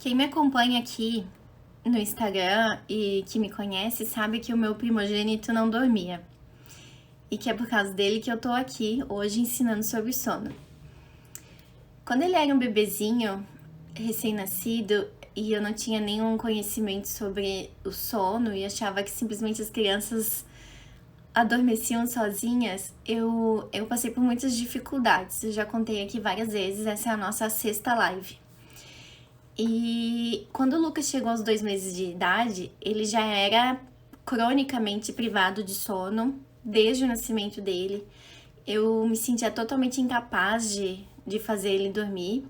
Quem me acompanha aqui no Instagram e que me conhece sabe que o meu primogênito não dormia. E que é por causa dele que eu tô aqui hoje ensinando sobre sono. Quando ele era um bebezinho, recém-nascido, e eu não tinha nenhum conhecimento sobre o sono e achava que simplesmente as crianças adormeciam sozinhas, eu passei por muitas dificuldades. Eu já contei aqui várias vezes, essa é a nossa 6ª live. E quando o Lucas chegou aos 2 meses de idade, ele já era cronicamente privado de sono desde o nascimento dele. Eu me sentia totalmente incapaz de fazer ele dormir.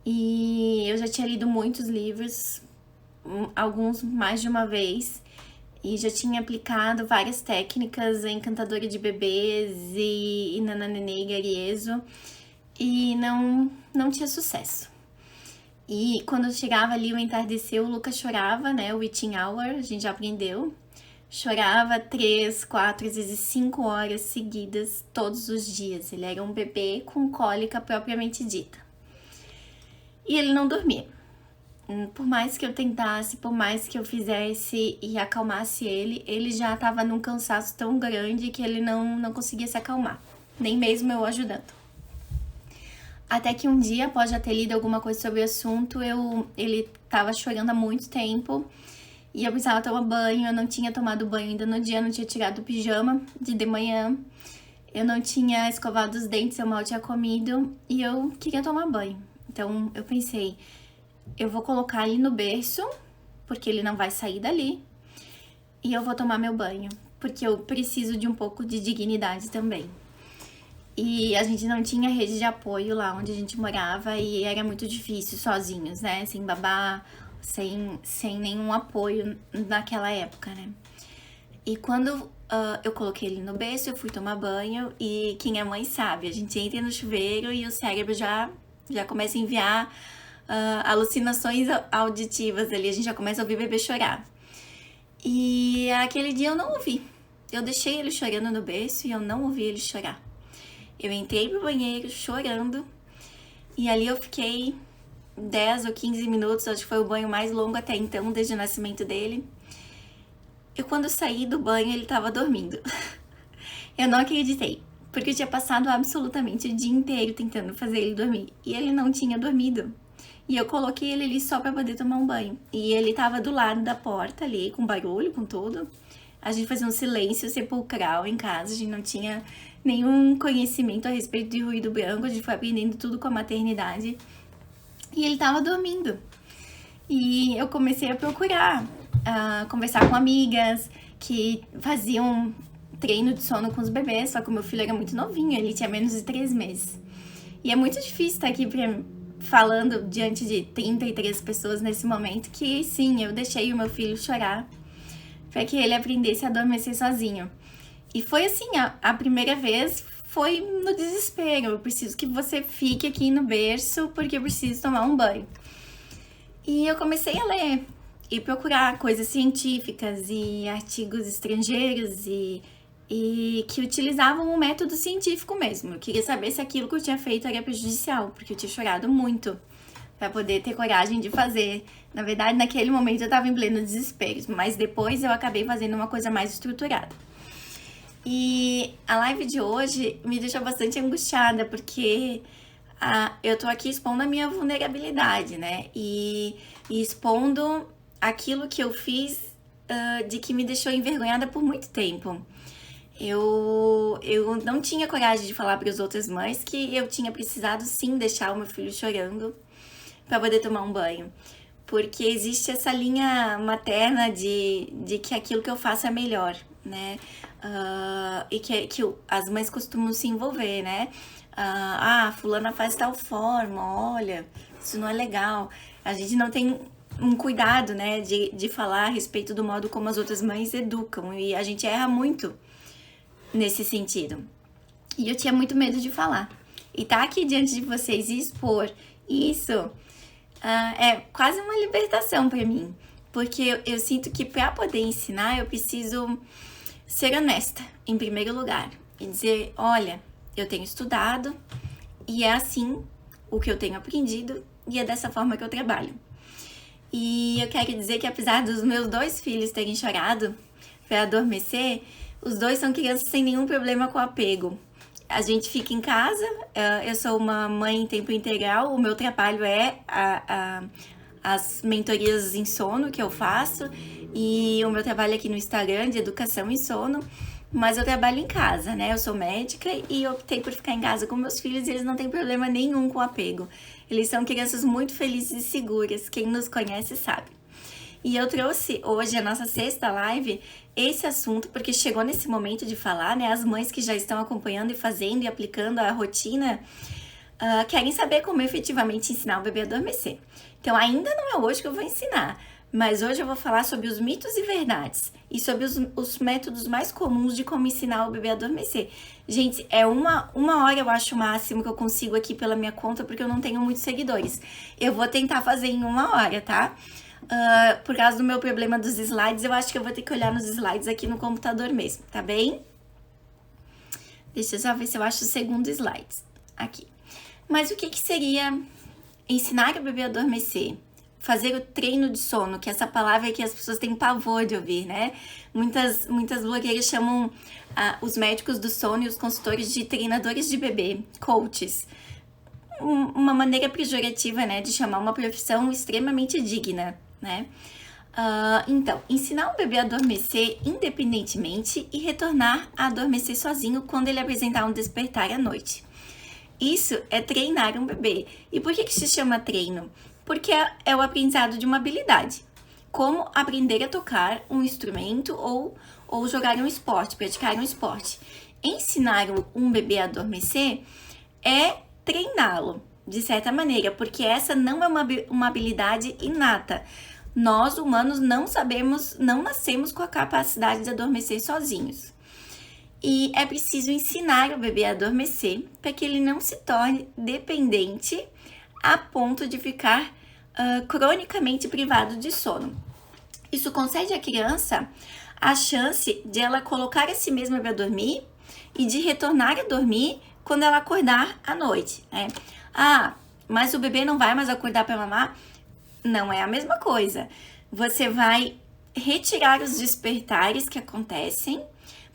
E eu já tinha lido muitos livros, alguns mais de uma vez, e já tinha aplicado várias técnicas, encantadora de bebês e nananene e garieso, e não tinha sucesso. E quando chegava ali o entardecer, o Lucas chorava, né? O witching hour, a gente já aprendeu. Chorava 3, 4, às vezes 5 horas seguidas, todos os dias. Ele era um bebê com cólica propriamente dita. E ele não dormia. Por mais que eu tentasse, por mais que eu fizesse e acalmasse ele já estava num cansaço tão grande que ele não conseguia se acalmar. Nem mesmo eu ajudando. Até que um dia, após já ter lido alguma coisa sobre o assunto, ele tava chorando há muito tempo e eu precisava tomar banho. Eu não tinha tomado banho ainda no dia, eu não tinha tirado o pijama de manhã, eu não tinha escovado os dentes, eu mal tinha comido e eu queria tomar banho. Então eu pensei, eu vou colocar ele no berço, porque ele não vai sair dali, e eu vou tomar meu banho, porque eu preciso de um pouco de dignidade também. E a gente não tinha rede de apoio lá onde a gente morava e era muito difícil sozinhos, né? Sem babá, sem nenhum apoio naquela época, né? E quando eu coloquei ele no berço, eu fui tomar banho e quem é mãe sabe, a gente entra no chuveiro e o cérebro já começa a enviar alucinações auditivas ali, a gente já começa a ouvir o bebê chorar. E aquele dia eu não ouvi. Eu deixei ele chorando no berço e eu não ouvi ele chorar. Eu entrei pro banheiro chorando e ali eu fiquei 10 ou 15 minutos, acho que foi o banho mais longo até então, desde o nascimento dele. E quando eu saí do banho, ele tava dormindo. Eu não acreditei, porque eu tinha passado absolutamente o dia inteiro tentando fazer ele dormir e ele não tinha dormido. E eu coloquei ele ali só pra poder tomar um banho. E ele tava do lado da porta ali, com barulho, com tudo. A gente fazia um silêncio sepulcral em casa, a gente não tinha nenhum conhecimento a respeito de ruído branco, a gente foi aprendendo tudo com a maternidade. E ele tava dormindo. E eu comecei a procurar, conversar com amigas que faziam treino de sono com os bebês, só que o meu filho era muito novinho, ele tinha menos de 3 meses. E é muito difícil estar aqui falando diante de 33 pessoas nesse momento que sim, eu deixei o meu filho chorar para que ele aprendesse a adormecer sozinho. E foi assim, a primeira vez foi no desespero. Eu preciso que você fique aqui no berço porque eu preciso tomar um banho. E eu comecei a ler e procurar coisas científicas e artigos estrangeiros e que utilizavam um método científico mesmo. Eu queria saber se aquilo que eu tinha feito era prejudicial, porque eu tinha chorado muito para poder ter coragem de fazer. Na verdade, naquele momento eu tava em pleno desespero, mas depois eu acabei fazendo uma coisa mais estruturada. E a live de hoje me deixou bastante angustiada, porque eu tô aqui expondo a minha vulnerabilidade, né? E expondo aquilo que eu fiz de que me deixou envergonhada por muito tempo. Eu não tinha coragem de falar para as outras mães que eu tinha precisado sim deixar o meu filho chorando para poder tomar um banho. Porque existe essa linha materna de que aquilo que eu faço é melhor, né? E que as mães costumam se envolver, né? Fulana faz tal forma, olha, isso não é legal. A gente não tem um cuidado, né, de falar a respeito do modo como as outras mães educam. E a gente erra muito nesse sentido. E eu tinha muito medo de falar. E tá aqui diante de vocês e expor isso é quase uma libertação para mim, porque eu sinto que para poder ensinar eu preciso ser honesta em primeiro lugar e dizer, olha, eu tenho estudado e é assim o que eu tenho aprendido e é dessa forma que eu trabalho. E eu quero dizer que apesar dos meus 2 filhos terem chorado para adormecer, os 2 são crianças sem nenhum problema com apego. A gente fica em casa, eu sou uma mãe em tempo integral, o meu trabalho é as mentorias em sono que eu faço e o meu trabalho aqui no Instagram de educação em sono, mas eu trabalho em casa, né? Eu sou médica e optei por ficar em casa com meus filhos e eles não têm problema nenhum com apego. Eles são crianças muito felizes e seguras, quem nos conhece sabe. E eu trouxe hoje a nossa 6ª live esse assunto porque chegou nesse momento de falar, né? As mães que já estão acompanhando e fazendo e aplicando a rotina querem saber como efetivamente ensinar o bebê a adormecer. Então ainda não é hoje que eu vou ensinar, mas hoje eu vou falar sobre os mitos e verdades e sobre os métodos mais comuns de como ensinar o bebê a adormecer. Gente, é uma hora eu acho o máximo que eu consigo aqui pela minha conta porque eu não tenho muitos seguidores. Eu vou tentar fazer em 1 hora, tá? Por causa do meu problema dos slides, eu acho que eu vou ter que olhar nos slides aqui no computador mesmo, tá bem? Deixa eu só ver se eu acho o segundo slide. Aqui. Mas o que seria ensinar o bebê a adormecer? Fazer o treino de sono, que é essa palavra que as pessoas têm pavor de ouvir, né? Muitas blogueiras chamam os médicos do sono e os consultores de treinadores de bebê, coaches. Uma maneira pejorativa, né, de chamar uma profissão extremamente digna, né? Então, ensinar o bebê a adormecer independentemente e retornar a adormecer sozinho quando ele apresentar um despertar à noite. Isso é treinar um bebê. E por que se chama treino? Porque é o aprendizado de uma habilidade. Como aprender a tocar um instrumento ou jogar um esporte, praticar um esporte. Ensinar um bebê a adormecer é treiná-lo, de certa maneira, porque essa não é uma habilidade inata. Nós, humanos, não nascemos com a capacidade de adormecer sozinhos. E é preciso ensinar o bebê a adormecer para que ele não se torne dependente a ponto de ficar cronicamente privado de sono. Isso concede à criança a chance de ela colocar a si mesma para dormir e de retornar a dormir quando ela acordar à noite, né? Mas o bebê não vai mais acordar para mamar? Não é a mesma coisa. Você vai retirar os despertares que acontecem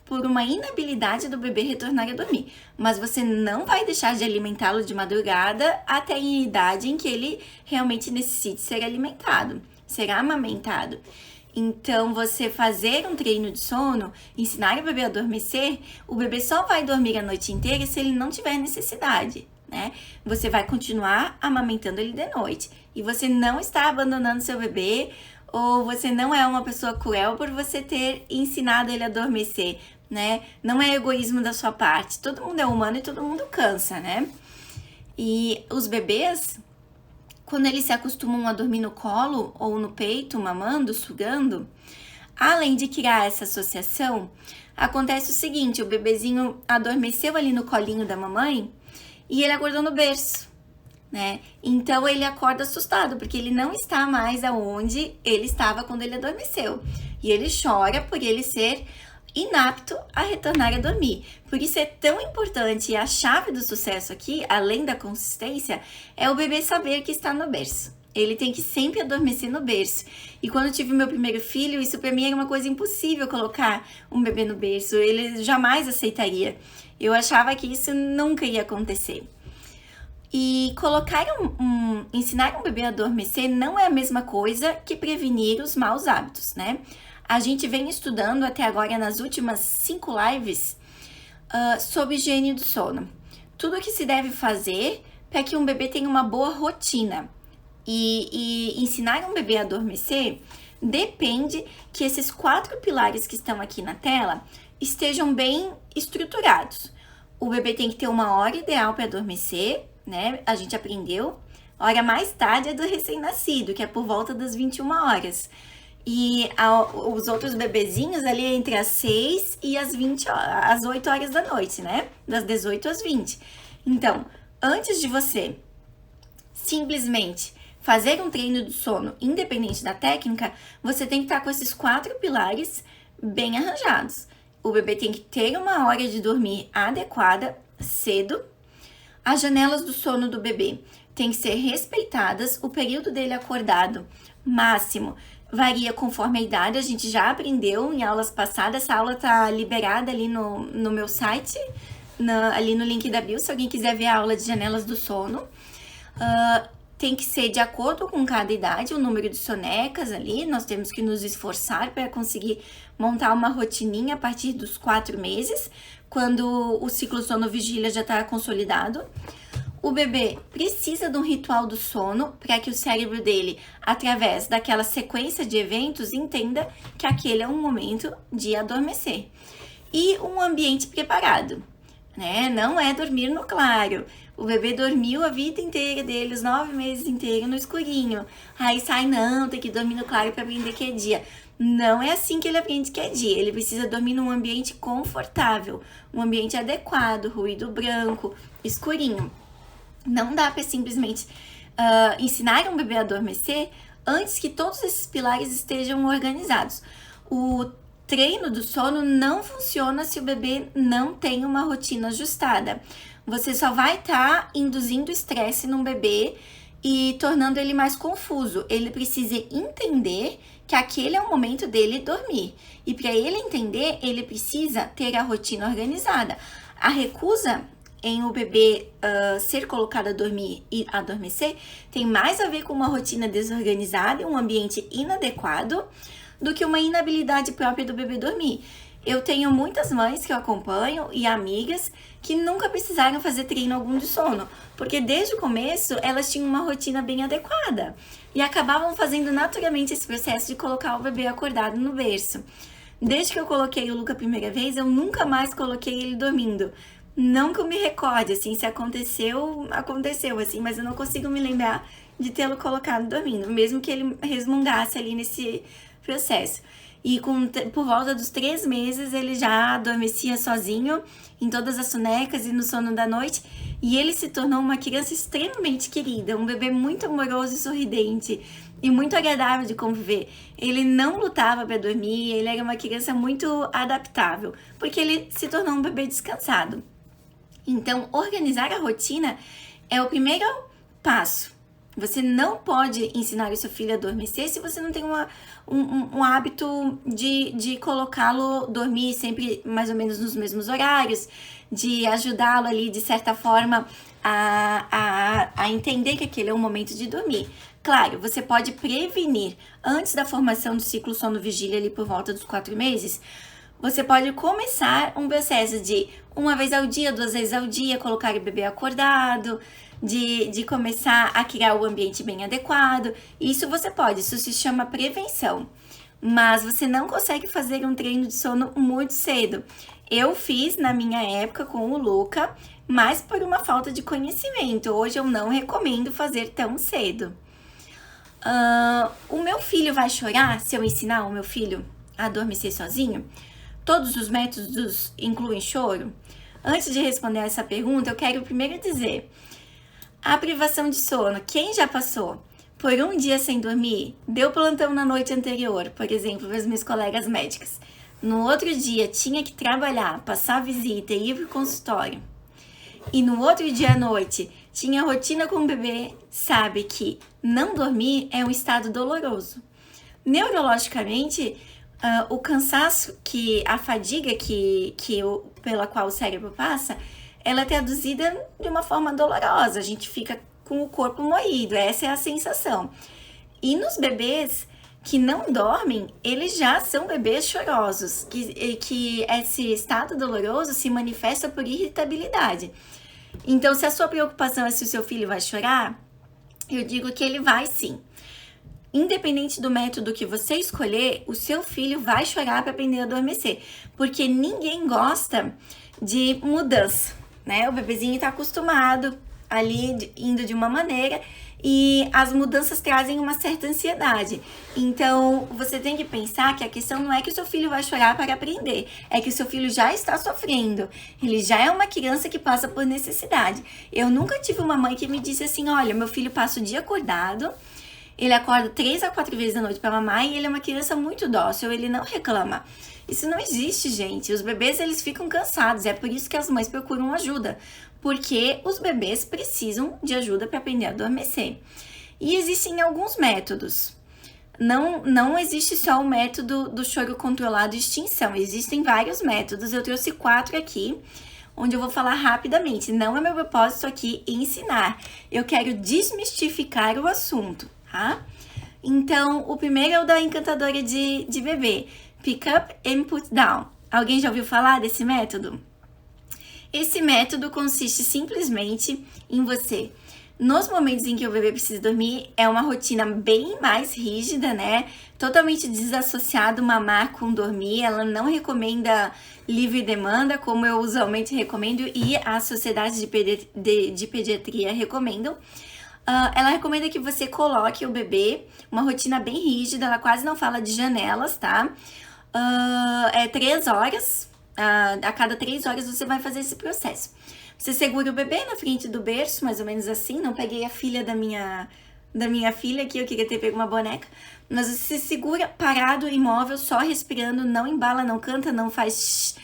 por uma inabilidade do bebê retornar a dormir. Mas você não vai deixar de alimentá-lo de madrugada até a idade em que ele realmente necessite ser alimentado, ser amamentado. Então, você fazer um treino de sono, ensinar o bebê a adormecer, o bebê só vai dormir a noite inteira se ele não tiver necessidade, né? Você vai continuar amamentando ele de noite. E você não está abandonando seu bebê, ou você não é uma pessoa cruel por você ter ensinado ele a adormecer, né? Não é egoísmo da sua parte. Todo mundo é humano e todo mundo cansa, né? E os bebês, quando eles se acostumam a dormir no colo ou no peito, mamando, sugando, além de criar essa associação, acontece o seguinte: o bebezinho adormeceu ali no colinho da mamãe e ele acordou no berço, né? Então ele acorda assustado, porque ele não está mais aonde ele estava quando ele adormeceu. E ele chora por ele ser inapto a retornar a dormir. Por isso é tão importante, e a chave do sucesso aqui, além da consistência, é o bebê saber que está no berço. Ele tem que sempre adormecer no berço. E quando eu tive meu primeiro filho, isso para mim era uma coisa impossível, colocar um bebê no berço. Ele jamais aceitaria. Eu achava que isso nunca ia acontecer. E ensinar um bebê a adormecer não é a mesma coisa que prevenir os maus hábitos, né? A gente vem estudando até agora nas últimas 5 lives sobre higiene do sono. Tudo o que se deve fazer para que um bebê tenha uma boa rotina. E ensinar um bebê a adormecer depende que esses 4 pilares que estão aqui na tela estejam bem estruturados. O bebê tem que ter uma hora ideal para adormecer, né? A gente aprendeu. A hora mais tarde é do recém-nascido, que é por volta das 21 horas. E os outros bebezinhos ali entre as 6 e as 8 horas da noite, né? Das 18 às 20. Então, antes de você simplesmente fazer um treino de sono independente da técnica, você tem que estar com esses 4 pilares bem arranjados. O bebê tem que ter uma hora de dormir adequada, cedo. As janelas do sono do bebê têm que ser respeitadas. O período dele acordado máximo. Varia conforme a idade, a gente já aprendeu em aulas passadas, essa aula tá liberada ali no meu site, ali no link da bio, se alguém quiser ver a aula de janelas do sono. Tem que ser de acordo com cada idade, o número de sonecas ali, nós temos que nos esforçar para conseguir montar uma rotininha a partir dos 4 meses, quando o ciclo sono-vigília já está consolidado. O bebê precisa de um ritual do sono para que o cérebro dele, através daquela sequência de eventos, entenda que aquele é um momento de adormecer. E um ambiente preparado, né? Não é dormir no claro. O bebê dormiu a vida inteira dele, os 9 meses inteiros no escurinho. Aí sai, não, tem que dormir no claro para aprender que é dia. Não é assim que ele aprende que é dia. Ele precisa dormir num ambiente confortável, um ambiente adequado, ruído branco, escurinho. Não dá para simplesmente ensinar um bebê a adormecer antes que todos esses pilares estejam organizados. O treino do sono não funciona se o bebê não tem uma rotina ajustada. Você só vai estar induzindo estresse num bebê e tornando ele mais confuso. Ele precisa entender que aquele é o momento dele dormir. E para ele entender, ele precisa ter a rotina organizada. A recusa em o bebê ser colocado a dormir e adormecer tem mais a ver com uma rotina desorganizada e um ambiente inadequado do que uma inabilidade própria do bebê dormir. Eu tenho muitas mães que eu acompanho e amigas que nunca precisaram fazer treino algum de sono, porque desde o começo elas tinham uma rotina bem adequada e acabavam fazendo naturalmente esse processo de colocar o bebê acordado no berço. Desde que eu coloquei o Luca a primeira vez, eu nunca mais coloquei ele dormindo. Não que eu me recorde, assim, se aconteceu, aconteceu, assim, mas eu não consigo me lembrar de tê-lo colocado dormindo, mesmo que ele resmungasse ali nesse processo. E por volta dos 3 meses ele já adormecia sozinho em todas as sonecas e no sono da noite. E ele se tornou uma criança extremamente querida, um bebê muito amoroso e sorridente e muito agradável de conviver. Ele não lutava para dormir, ele era uma criança muito adaptável, porque ele se tornou um bebê descansado. Então, organizar a rotina é o primeiro passo. Você não pode ensinar o seu filho a adormecer se você não tem um hábito de colocá-lo dormir sempre mais ou menos nos mesmos horários, de ajudá-lo ali, de certa forma, a entender que aquele é o momento de dormir. Claro, você pode prevenir antes da formação do ciclo sono-vigília ali por volta dos 4 meses. Você pode começar um processo de 1 vez ao dia, 2 vezes ao dia, colocar o bebê acordado, de começar a criar o ambiente bem adequado. Isso você pode, isso se chama prevenção. Mas você não consegue fazer um treino de sono muito cedo. Eu fiz na minha época com o Luca, mas por uma falta de conhecimento. Hoje eu não recomendo fazer tão cedo. O meu filho vai chorar se eu ensinar o meu filho a adormecer sozinho? Todos os métodos incluem choro? Antes de responder essa pergunta, eu quero primeiro dizer: a privação de sono, quem já passou por um dia sem dormir, deu plantão na noite anterior, por exemplo, para as minhas colegas médicas. No outro dia tinha que trabalhar, passar visita e ir para o consultório. E no outro dia à noite tinha rotina com o bebê, sabe que não dormir é um estado doloroso. Neurologicamente, o cansaço, a fadiga pela qual o cérebro passa, ela é traduzida de uma forma dolorosa. A gente fica com o corpo moído, essa é a sensação. E nos bebês que não dormem, eles já são bebês chorosos, que esse estado doloroso se manifesta por irritabilidade. Então, se a sua preocupação é se o seu filho vai chorar, eu digo que ele vai sim. Independente do método que você escolher, o seu filho vai chorar para aprender a adormecer, porque ninguém gosta de mudança, né? O bebezinho está acostumado ali indo de uma maneira e as mudanças trazem uma certa ansiedade. Então, você tem que pensar que a questão não é que o seu filho vai chorar para aprender, é que o seu filho já está sofrendo. Ele já é uma criança que passa por necessidade. Eu nunca tive uma mãe que me disse assim: olha, meu filho passa o dia acordado, ele acorda 3 a 4 vezes da noite para mamar e ele é uma criança muito dócil, ele não reclama. Isso não existe, gente. Os bebês, eles ficam cansados. É por isso que as mães procuram ajuda. Porque os bebês precisam de ajuda para aprender a adormecer. E existem alguns métodos. não existe só o método do choro controlado e extinção. Existem vários métodos. Eu trouxe 4 aqui, onde eu vou falar rapidamente. Não é meu propósito aqui ensinar. Eu quero desmistificar o assunto, tá? Então, o primeiro é o da encantadora de bebê. Pick up and put down. Alguém já ouviu falar desse método? Esse método consiste simplesmente em você, nos momentos em que o bebê precisa dormir, é uma rotina bem mais rígida, né? Totalmente desassociado mamar com dormir. Ela não recomenda livre demanda, como eu usualmente recomendo e as sociedades de pediatria recomendam. Ela recomenda que você coloque o bebê, uma rotina bem rígida, ela quase não fala de janelas, tá? É 3 horas, a cada 3 horas você vai fazer esse processo. Você segura o bebê na frente do berço, mais ou menos assim. Não peguei a filha da minha filha aqui, eu queria ter pego uma boneca. Mas você segura parado, imóvel, só respirando, não embala, não canta, não faz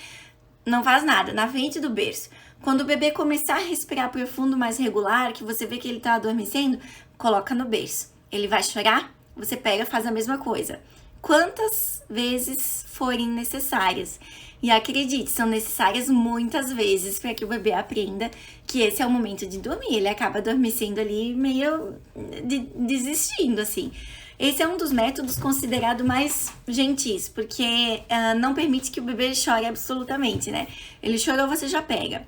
nada, na frente do berço. Quando o bebê começar a respirar profundo, mais regular, que você vê que ele tá adormecendo, coloca no berço. Ele vai chorar, você pega, faz a mesma coisa. Quantas vezes forem necessárias. E acredite, são necessárias muitas vezes para que o bebê aprenda que esse é o momento de dormir. Ele acaba adormecendo ali meio desistindo, assim. Esse é um dos métodos considerado mais gentis, porque não permite que o bebê chore absolutamente, né? Ele chorou, você já pega.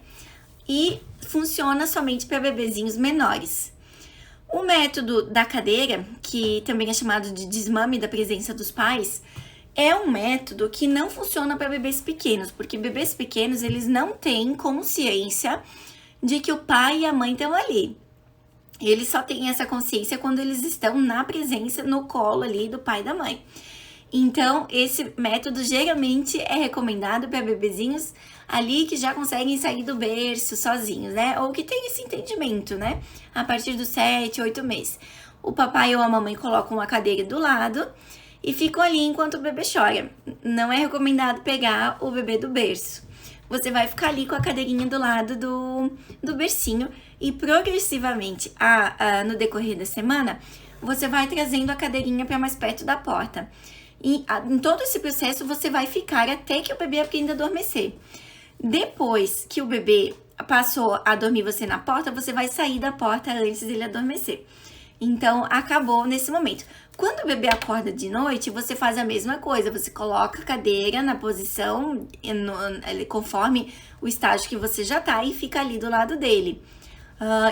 E funciona somente para bebezinhos menores. O método da cadeira, que também é chamado de desmame da presença dos pais, é um método que não funciona para bebês pequenos, porque bebês pequenos, eles não têm consciência de que o pai e a mãe estão ali. Eles só têm essa consciência quando eles estão na presença, no colo ali do pai e da mãe. Então, esse método geralmente é recomendado para bebezinhos ali que já conseguem sair do berço sozinhos, né? Ou que tem esse entendimento, né? A partir dos 7, 8 meses. O papai ou a mamãe colocam uma cadeira do lado e ficam ali enquanto o bebê chora. Não é recomendado pegar o bebê do berço. Você vai ficar ali com a cadeirinha do lado do bercinho e progressivamente, no decorrer da semana, você vai trazendo a cadeirinha para mais perto da porta. E em todo esse processo, você vai ficar até que o bebê aprenda a adormecer. Depois que o bebê passou a dormir você na porta, você vai sair da porta antes dele adormecer. Então, acabou nesse momento. Quando o bebê acorda de noite, você faz a mesma coisa. Você coloca a cadeira na posição, conforme o estágio que você já tá, e fica ali do lado dele.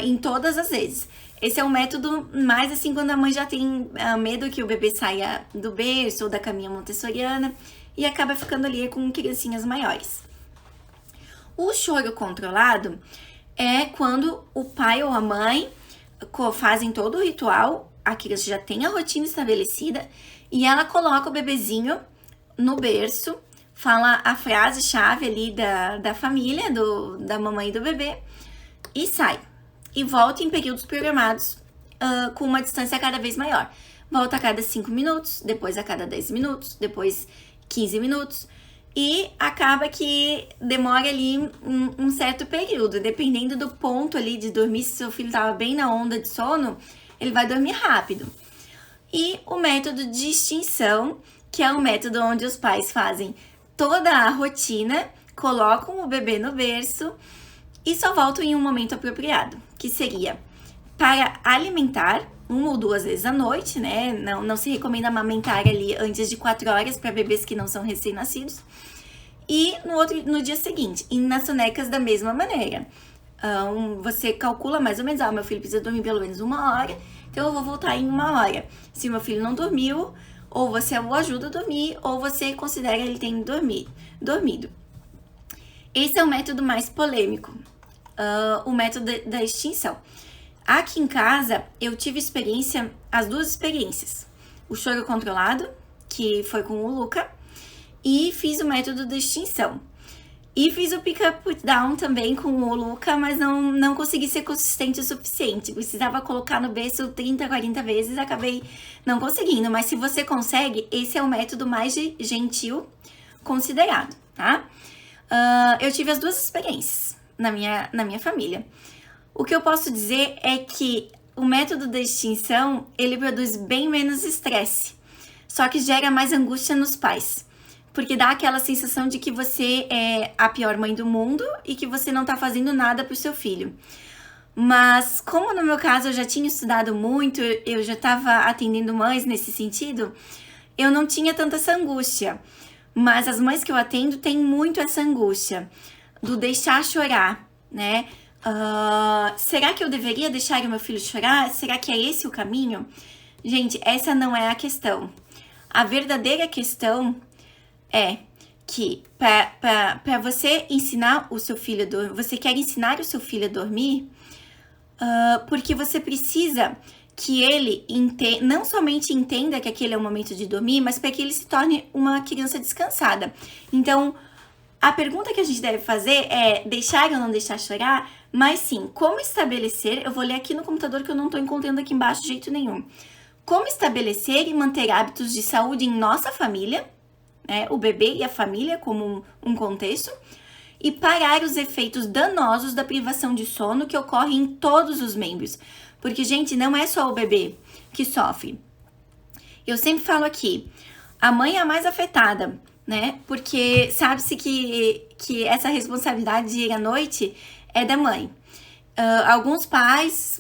Em todas as vezes. Esse é um método mais assim, quando a mãe já tem medo que o bebê saia do berço ou da caminha montessoriana e acaba ficando ali com criancinhas maiores. O choro controlado é quando o pai ou a mãe fazem todo o ritual, a criança já tem a rotina estabelecida e ela coloca o bebezinho no berço, fala a frase-chave ali da família, da mamãe e do bebê e sai. E volta em períodos programados com uma distância cada vez maior. Volta a cada 5 minutos, depois a cada 10 minutos, depois 15 minutos. E acaba que demora ali um certo período, dependendo do ponto ali de dormir. Se seu filho estava bem na onda de sono, ele vai dormir rápido. E o método de extinção, que é um método onde os pais fazem toda a rotina, colocam o bebê no berço e só voltam em um momento apropriado, que seria para alimentar 1 ou 2 vezes à noite, né? Não se recomenda amamentar ali antes de 4 horas para bebês que não são recém-nascidos. E no dia seguinte, e nas sonecas da mesma maneira. Você calcula mais ou menos, meu filho precisa dormir pelo menos 1 hora, então eu vou voltar em 1 hora. Se meu filho não dormiu, ou você o ajuda a dormir, ou você considera ele tem dormido. Esse é o método mais polêmico, o método da extinção. Aqui em casa, eu tive as 2 experiências. O choro controlado, que foi com o Luca, e fiz o método da extinção. E fiz o pick up put down também com o Luca, mas não consegui ser consistente o suficiente. Precisava colocar no berço 30, 40 vezes, acabei não conseguindo. Mas se você consegue, esse é o método mais gentil considerado, tá? Eu tive as 2 experiências na minha família. O que eu posso dizer é que o método da extinção, ele produz bem menos estresse. só que gera mais angústia nos pais. Porque dá aquela sensação de que você é a pior mãe do mundo e que você não tá fazendo nada pro seu filho. Mas como no meu caso eu já tinha estudado muito, eu já estava atendendo mães nesse sentido, eu não tinha tanta essa angústia. Mas as mães que eu atendo têm muito essa angústia do deixar chorar, né? Será que eu deveria deixar o meu filho chorar? Será que é esse o caminho? Gente, essa não é a questão. A verdadeira questão é que para você ensinar o seu filho a dormir, você quer ensinar o seu filho a dormir, porque você precisa que ele não somente entenda que aquele é o momento de dormir, mas para que ele se torne uma criança descansada. Então, a pergunta que a gente deve fazer é deixar ou não deixar chorar, mas sim, como estabelecer, eu vou ler aqui no computador que eu não estou encontrando aqui embaixo de jeito nenhum. Como estabelecer e manter hábitos de saúde em nossa família, né, o bebê e a família como um contexto, e parar os efeitos danosos da privação de sono que ocorre em todos os membros. Porque, gente, não é só o bebê que sofre. Eu sempre falo aqui, a mãe é a mais afetada, né? Porque sabe-se que essa responsabilidade de ir à noite é da mãe. Alguns pais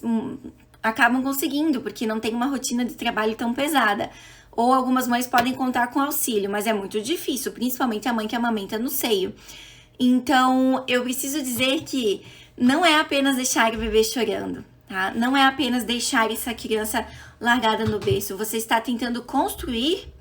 acabam conseguindo, porque não tem uma rotina de trabalho tão pesada. Ou algumas mães podem contar com auxílio, mas é muito difícil, principalmente a mãe que amamenta no seio. Então, eu preciso dizer que não é apenas deixar o bebê chorando, tá? Não é apenas deixar essa criança largada no berço. Você está tentando construir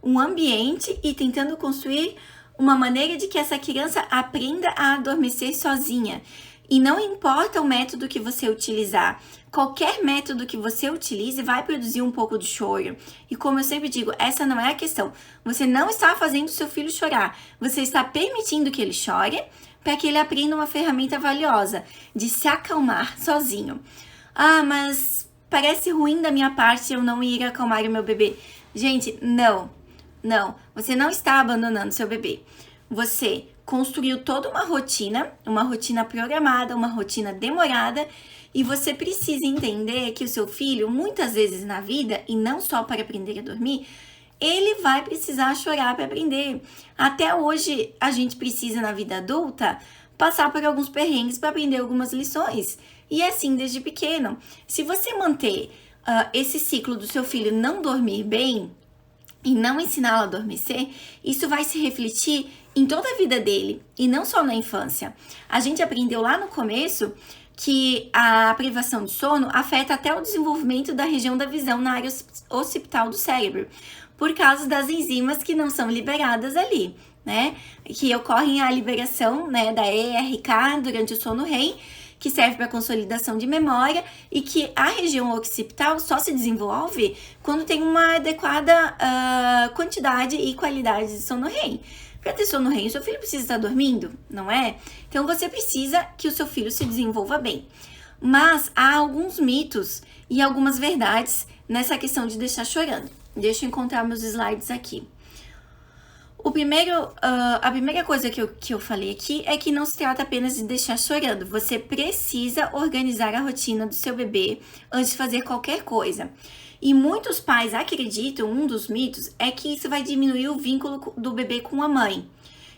um ambiente e tentando construir uma maneira de que essa criança aprenda a adormecer sozinha. E não importa o método que você utilizar, qualquer método que você utilize vai produzir um pouco de choro. E como eu sempre digo, essa não é a questão. Você não está fazendo seu filho chorar, você está permitindo que ele chore para que ele aprenda uma ferramenta valiosa de se acalmar sozinho. Ah, mas parece ruim da minha parte eu não ir acalmar o meu bebê. Gente, não. Você não está abandonando seu bebê. Você construiu toda uma rotina programada, uma rotina demorada, e você precisa entender que o seu filho, muitas vezes na vida, e não só para aprender a dormir, ele vai precisar chorar para aprender. Até hoje, a gente precisa, na vida adulta, passar por alguns perrengues para aprender algumas lições. E é assim desde pequeno. Se você manter esse ciclo do seu filho não dormir bem, e não ensiná-lo a adormecer, isso vai se refletir em toda a vida dele, e não só na infância. A gente aprendeu lá no começo que a privação de sono afeta até o desenvolvimento da região da visão na área occipital do cérebro, por causa das enzimas que não são liberadas ali, né? Que ocorrem a liberação, né, da ERK durante o sono REM, que serve para consolidação de memória, e que a região occipital só se desenvolve quando tem uma adequada quantidade e qualidade de sono REM. Para ter sono REM, o seu filho precisa estar dormindo, não é? Então, você precisa que o seu filho se desenvolva bem. Mas há alguns mitos e algumas verdades nessa questão de deixar chorando. Deixa eu encontrar meus slides aqui. A primeira coisa que eu falei aqui é que não se trata apenas de deixar chorando. Você precisa organizar a rotina do seu bebê antes de fazer qualquer coisa. E muitos pais acreditam, um dos mitos, é que isso vai diminuir o vínculo do bebê com a mãe.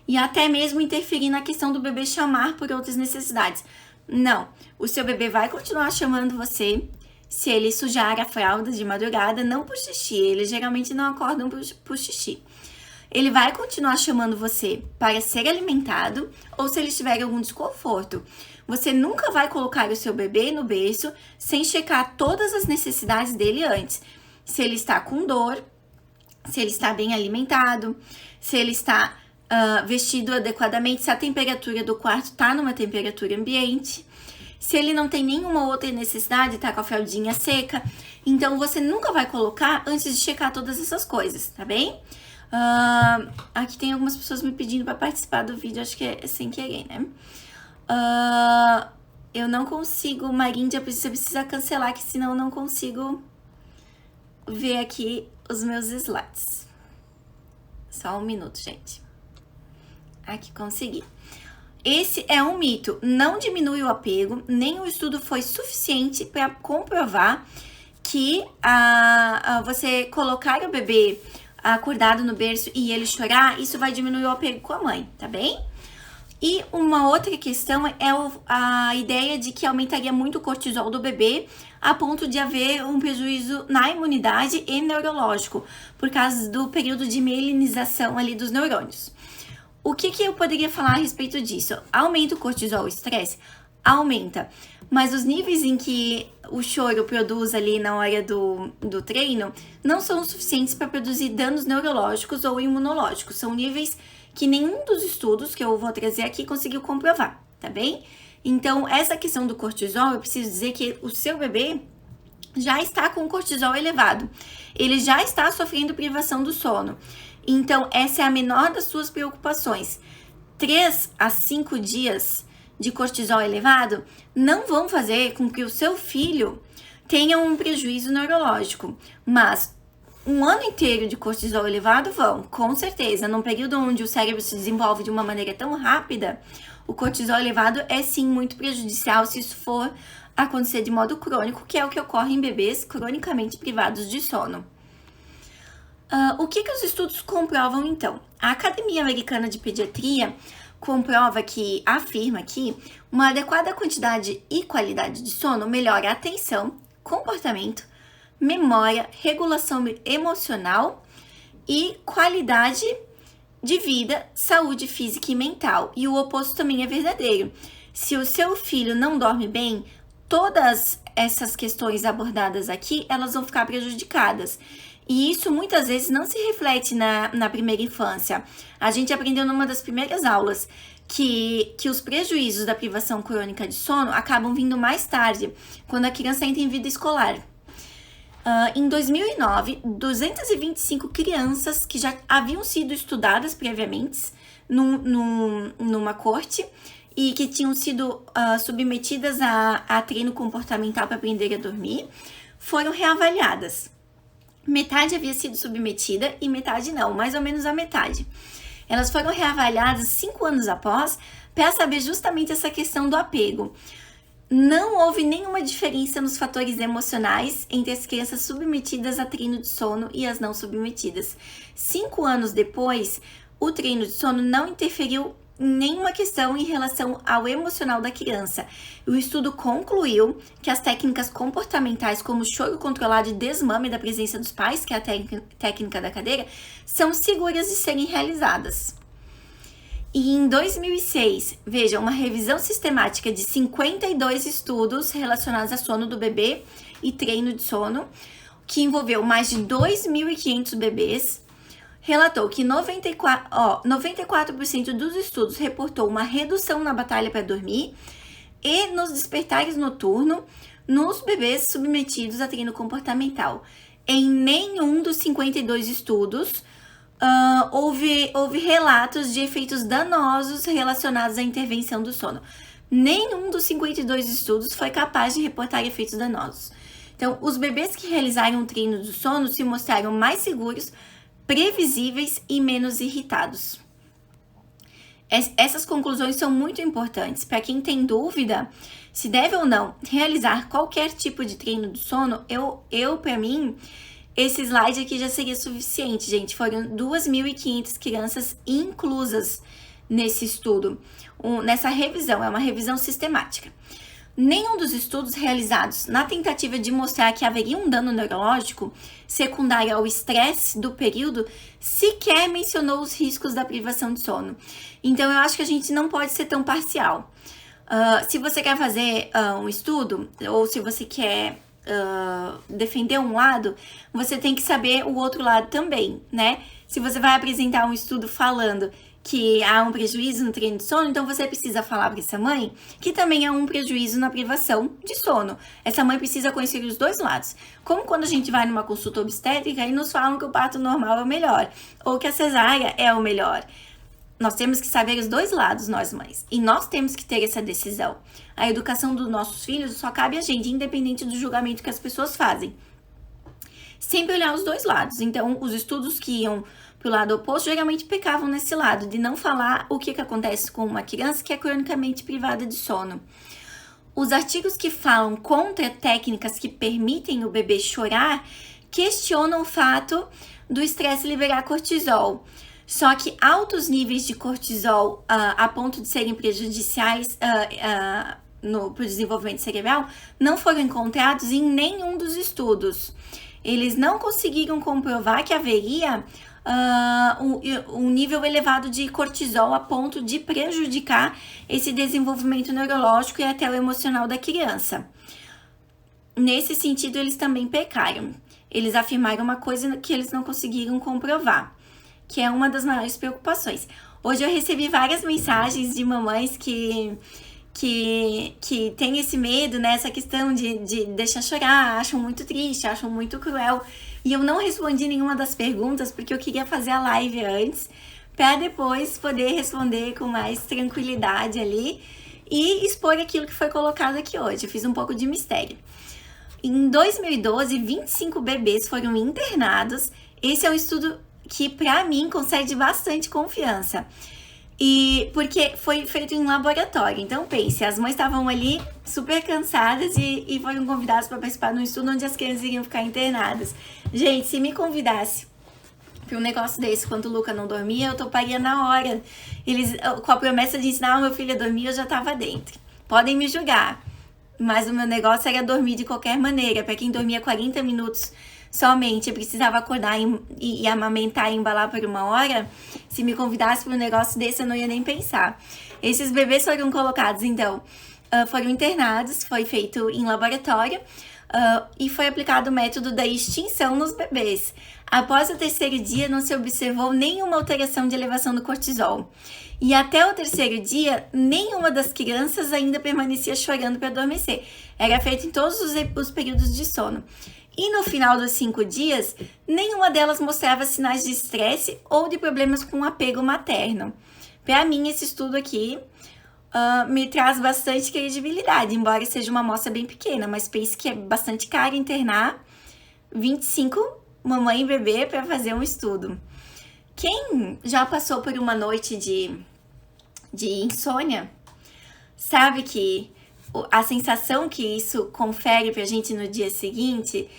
E até mesmo interferir na questão do bebê chamar por outras necessidades. Não, o seu bebê vai continuar chamando você se ele sujar a fralda de madrugada, não por xixi. Eles geralmente não acordam por xixi. Ele vai continuar chamando você para ser alimentado ou se ele tiver algum desconforto. Você nunca vai colocar o seu bebê no berço sem checar todas as necessidades dele antes. Se ele está com dor, se ele está bem alimentado, se ele está vestido adequadamente, se a temperatura do quarto está numa temperatura ambiente, se ele não tem nenhuma outra necessidade, tá com a fraldinha seca. Então, você nunca vai colocar antes de checar todas essas coisas, tá bem? Aqui tem algumas pessoas me pedindo para participar do vídeo, acho que é sem querer, né? Eu não consigo, Maríndia, você precisa cancelar, que senão eu não consigo ver aqui os meus slides. Só um minuto, gente. Aqui, consegui. Esse é um mito, não diminui o apego, nem o estudo foi suficiente para comprovar que você colocar o bebê acordado no berço e ele chorar, isso vai diminuir o apego com a mãe, tá bem? E uma outra questão é a ideia de que aumentaria muito o cortisol do bebê a ponto de haver um prejuízo na imunidade e neurológico, por causa do período de mielinização ali dos neurônios. O que eu poderia falar a respeito disso? Aumenta o cortisol, o estresse? Aumenta. Mas os níveis em que o choro produz ali na hora do treino não são suficientes para produzir danos neurológicos ou imunológicos. São níveis que nenhum dos estudos que eu vou trazer aqui conseguiu comprovar, tá bem? Então, essa questão do cortisol, eu preciso dizer que o seu bebê já está com o cortisol elevado. Ele já está sofrendo privação do sono. Então, essa é a menor das suas preocupações. 3 a 5 dias de cortisol elevado não vão fazer com que o seu filho tenha um prejuízo neurológico, mas um ano inteiro de cortisol elevado vão, com certeza. Num período onde o cérebro se desenvolve de uma maneira tão rápida, o cortisol elevado é sim muito prejudicial se isso for acontecer de modo crônico, que é o que ocorre em bebês cronicamente privados de sono. O que os estudos comprovam então? A Academia Americana de Pediatria afirma que uma adequada quantidade e qualidade de sono melhora a atenção, comportamento, memória, regulação emocional e qualidade de vida, saúde física e mental. E o oposto também é verdadeiro. Se o seu filho não dorme bem, todas essas questões abordadas aqui, elas vão ficar prejudicadas. E isso muitas vezes não se reflete na primeira infância. A gente aprendeu numa das primeiras aulas que os prejuízos da privação crônica de sono acabam vindo mais tarde, quando a criança entra em vida escolar. Em 2009, 225 crianças que já haviam sido estudadas previamente numa corte e que tinham sido submetidas a treino comportamental para aprender a dormir, foram reavaliadas. Metade havia sido submetida e metade não, mais ou menos a metade. Elas foram reavaliadas 5 anos após para saber justamente essa questão do apego. Não houve nenhuma diferença nos fatores emocionais entre as crianças submetidas a treino de sono e as não submetidas. 5 anos depois, o treino de sono não interferiu em nenhuma questão em relação ao emocional da criança. O estudo concluiu que as técnicas comportamentais, como choro controlado e desmame da presença dos pais, que é a técnica da cadeira, são seguras de serem realizadas. E em 2006, veja, uma revisão sistemática de 52 estudos relacionados a sono do bebê e treino de sono, que envolveu mais de 2.500 bebês, relatou que 94% dos estudos reportou uma redução na batalha para dormir e nos despertares noturnos nos bebês submetidos a treino comportamental. Em nenhum dos 52 estudos, houve relatos de efeitos danosos relacionados à intervenção do sono. Nenhum dos 52 estudos foi capaz de reportar efeitos danosos. Então, os bebês que realizaram o treino do sono se mostraram mais seguros, previsíveis e menos irritados. Essas conclusões são muito importantes. Para quem tem dúvida se deve ou não realizar qualquer tipo de treino do sono, para mim, esse slide aqui já seria suficiente, gente. Foram 2.500 crianças inclusas nesse estudo, nessa revisão. É uma revisão sistemática. Nenhum dos estudos realizados na tentativa de mostrar que haveria um dano neurológico secundário ao estresse do período sequer mencionou os riscos da privação de sono. Então, eu acho que a gente não pode ser tão parcial. Se você quer fazer um estudo, ou se você quer defender um lado, você tem que saber o outro lado também, né? Se você vai apresentar um estudo falando que há um prejuízo no treino de sono, então você precisa falar para essa mãe que também há um prejuízo na privação de sono. Essa mãe precisa conhecer os dois lados. Como quando a gente vai numa consulta obstétrica e nos falam que o parto normal é o melhor, ou que a cesárea é o melhor. Nós temos que saber os dois lados, nós mães. E nós temos que ter essa decisão. A educação dos nossos filhos só cabe a gente, independente do julgamento que as pessoas fazem. Sempre olhar os dois lados. Então, os estudos que iam pro lado oposto geralmente pecavam nesse lado, de não falar o que acontece com uma criança que é cronicamente privada de sono. Os artigos que falam contra técnicas que permitem o bebê chorar questionam o fato do estresse liberar cortisol. Só que altos níveis de cortisol a ponto de serem prejudiciais para o desenvolvimento cerebral não foram encontrados em nenhum dos estudos. Eles não conseguiram comprovar que haveria um nível elevado de cortisol a ponto de prejudicar esse desenvolvimento neurológico e até o emocional da criança. Nesse sentido, eles também pecaram. Eles afirmaram uma coisa que eles não conseguiram comprovar, que é uma das maiores preocupações. Hoje eu recebi várias mensagens de mamães que tem esse medo, né? Essa questão de deixar chorar, acham muito triste, acham muito cruel. E eu não respondi nenhuma das perguntas porque eu queria fazer a live antes, para depois poder responder com mais tranquilidade ali e expor aquilo que foi colocado aqui hoje. Eu fiz um pouco de mistério. Em 2012, 25 bebês foram internados. Esse é um estudo que, para mim, concede bastante confiança. E porque foi feito em laboratório. Então, pense, as mães estavam ali super cansadas e foram convidadas para participar de um estudo onde as crianças iriam ficar internadas. Gente, se me convidasse para um negócio desse, quando o Luca não dormia, eu toparia na hora. Eles, com a promessa de ensinar o meu filho a dormir, eu já estava dentro. Podem me julgar, mas o meu negócio era dormir de qualquer maneira. Para quem dormia 40 minutos somente, eu precisava acordar e amamentar e embalar por 1 hora, se me convidasse para um negócio desse, eu não ia nem pensar. Esses bebês foram colocados, então, foram internados, foi feito em laboratório, e foi aplicado o método da extinção nos bebês. Após o 3º dia, não se observou nenhuma alteração de elevação do cortisol. E até o 3º dia, nenhuma das crianças ainda permanecia chorando para adormecer. Era feito em todos os períodos de sono. E no final dos 5 dias, nenhuma delas mostrava sinais de estresse ou de problemas com apego materno. Para mim, esse estudo aqui me traz bastante credibilidade, embora seja uma amostra bem pequena, mas pense que é bastante caro internar 25 mamãe e bebê para fazer um estudo. Quem já passou por uma noite de insônia sabe que a sensação que isso confere pra gente no dia seguinte,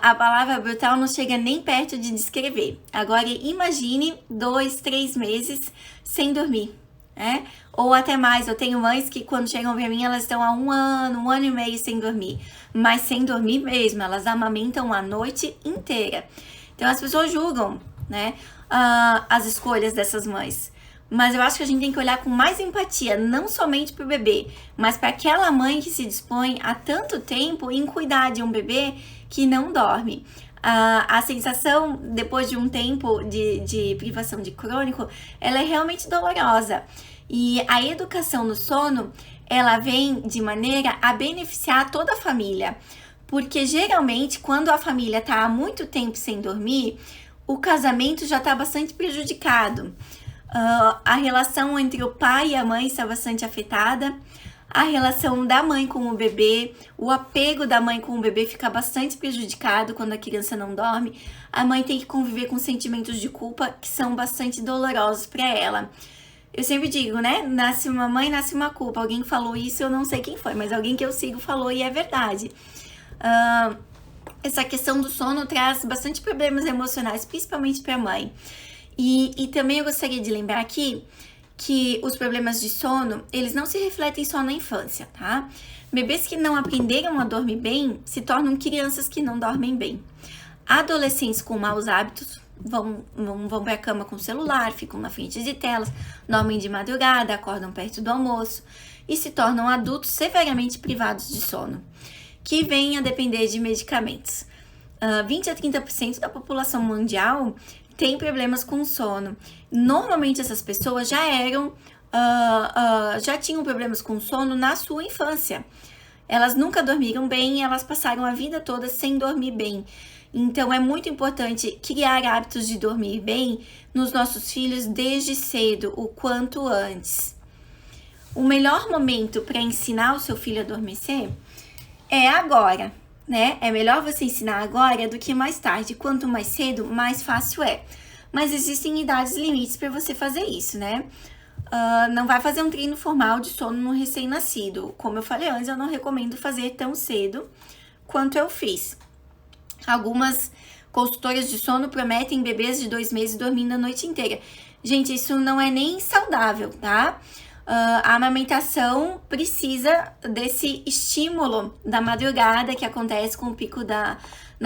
a palavra brutal não chega nem perto de descrever. Agora imagine 2, 3 meses sem dormir, né? Ou até mais. Eu tenho mães que quando chegam pra mim, elas estão há 1 ano e meio sem dormir. Mas sem dormir mesmo, elas amamentam a noite inteira. Então as pessoas julgam, né, as escolhas dessas mães. Mas eu acho que a gente tem que olhar com mais empatia, não somente para o bebê, mas para aquela mãe que se dispõe há tanto tempo em cuidar de um bebê que não dorme. A sensação, depois de um tempo de privação de crônico, ela é realmente dolorosa. E a educação no sono, ela vem de maneira a beneficiar toda a família. Porque geralmente, quando a família está há muito tempo sem dormir, o casamento já está bastante prejudicado. A relação entre o pai e a mãe está bastante afetada, a relação da mãe com o bebê, o apego da mãe com o bebê fica bastante prejudicado quando a criança não dorme. A mãe tem que conviver com sentimentos de culpa que são bastante dolorosos para ela. Eu sempre digo, né? Nasce uma mãe, nasce uma culpa. Alguém falou isso, eu não sei quem foi, mas alguém que eu sigo falou e é verdade. Essa questão do sono traz bastante problemas emocionais, principalmente para a mãe. E também eu gostaria de lembrar aqui que os problemas de sono, eles não se refletem só na infância, tá? Bebês que não aprenderam a dormir bem se tornam crianças que não dormem bem. Adolescentes com maus hábitos vão para a cama com celular, ficam na frente de telas, dormem de madrugada, acordam perto do almoço e se tornam adultos severamente privados de sono, que vêm a depender de medicamentos. 20 a 30% da população mundial tem problemas com sono. Normalmente essas pessoas já tinham problemas com sono na sua infância. Elas nunca dormiram bem, elas passaram a vida toda sem dormir bem. Então é muito importante criar hábitos de dormir bem nos nossos filhos desde cedo, o quanto antes. O melhor momento para ensinar o seu filho a adormecer é agora, né? É melhor você ensinar agora do que mais tarde. Quanto mais cedo, mais fácil é. Mas existem idades limites para você fazer isso, né? Não vai fazer um treino formal de sono no recém-nascido. Como eu falei antes, eu não recomendo fazer tão cedo quanto eu fiz. Algumas consultoras de sono prometem bebês de 2 meses dormindo a noite inteira. Gente, isso não é nem saudável, tá? A amamentação precisa desse estímulo da madrugada que acontece com o pico da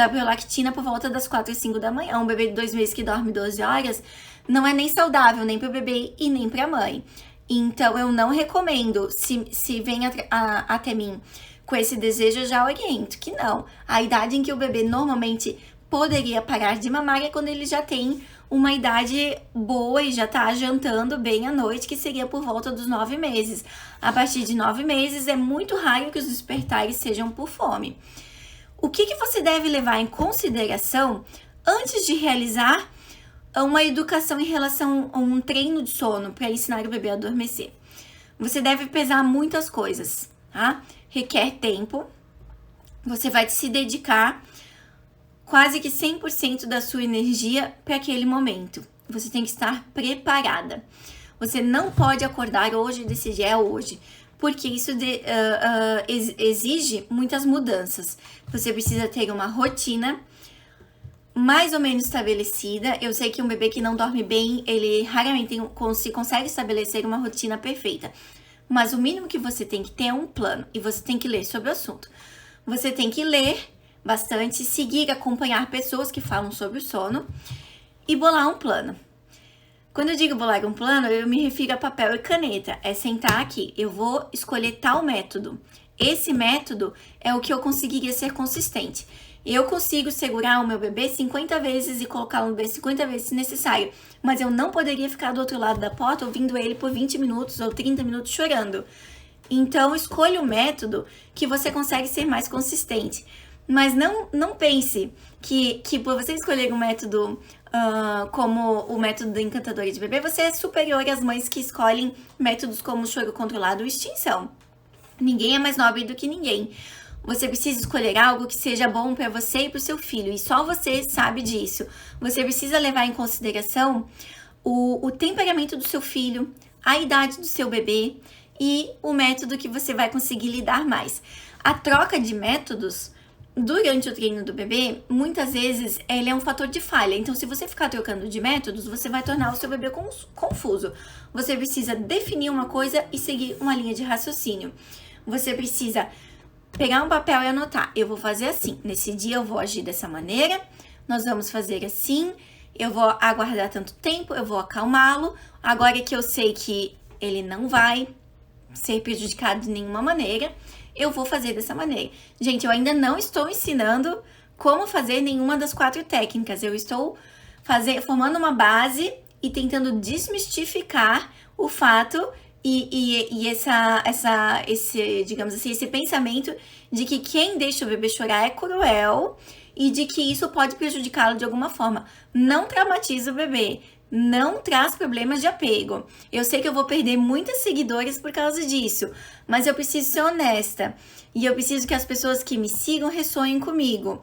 prolactina por volta das 4 e 5 da manhã. Um bebê de 2 meses que dorme 12 horas não é nem saudável, nem para o bebê e nem para a mãe. Então, eu não recomendo. Se vem até mim com esse desejo, eu já oriento que não. A idade em que o bebê normalmente poderia parar de mamar é quando ele já tem uma idade boa e já tá jantando bem à noite, que seria por volta dos 9 meses. A partir de 9 meses, é muito raro que os despertares sejam por fome. O que você deve levar em consideração antes de realizar uma educação em relação a um treino de sono para ensinar o bebê a adormecer? Você deve pesar muitas coisas, tá? Requer tempo, você vai se dedicar quase que 100% da sua energia para aquele momento. Você tem que estar preparada. Você não pode acordar hoje e decidir é hoje, porque isso exige muitas mudanças. Você precisa ter uma rotina mais ou menos estabelecida. Eu sei que um bebê que não dorme bem, ele raramente consegue estabelecer uma rotina perfeita. Mas o mínimo que você tem que ter é um plano e você tem que ler sobre o assunto. Você tem que ler bastante, seguir, acompanhar pessoas que falam sobre o sono e bolar um plano. Quando eu digo bolar um plano, eu me refiro a papel e caneta. É sentar aqui, eu vou escolher tal método. Esse método é o que eu conseguiria ser consistente. Eu consigo segurar o meu bebê 50 vezes e colocá-lo no bebê 50 vezes se necessário. Mas eu não poderia ficar do outro lado da porta ouvindo ele por 20 minutos ou 30 minutos chorando. Então, escolha o método que você consegue ser mais consistente. Mas não pense que por você escolher um método como o método da encantadora de bebê, você é superior às mães que escolhem métodos como choro controlado ou extinção. Ninguém é mais nobre do que ninguém. Você precisa escolher algo que seja bom para você e para o seu filho, e só você sabe disso. Você precisa levar em consideração o temperamento do seu filho, a idade do seu bebê e o método que você vai conseguir lidar mais. A troca de métodos durante o treino do bebê, muitas vezes, ele é um fator de falha. Então, se você ficar trocando de métodos, você vai tornar o seu bebê confuso. Você precisa definir uma coisa e seguir uma linha de raciocínio. Você precisa pegar um papel e anotar. Eu vou fazer assim. Nesse dia eu vou agir dessa maneira. Nós vamos fazer assim. Eu vou aguardar tanto tempo. Eu vou acalmá-lo. Agora que eu sei que ele não vai ser prejudicado de nenhuma maneira, eu vou fazer dessa maneira. Gente, eu ainda não estou ensinando como fazer nenhuma das 4 técnicas. Eu estou formando uma base e tentando desmistificar o fato e esse, digamos assim, esse pensamento de que quem deixa o bebê chorar é cruel e de que isso pode prejudicá-lo de alguma forma. Não traumatiza o bebê. Não traz problemas de apego. Eu sei que eu vou perder muitas seguidoras por causa disso, mas eu preciso ser honesta. E eu preciso que as pessoas que me sigam ressoem comigo.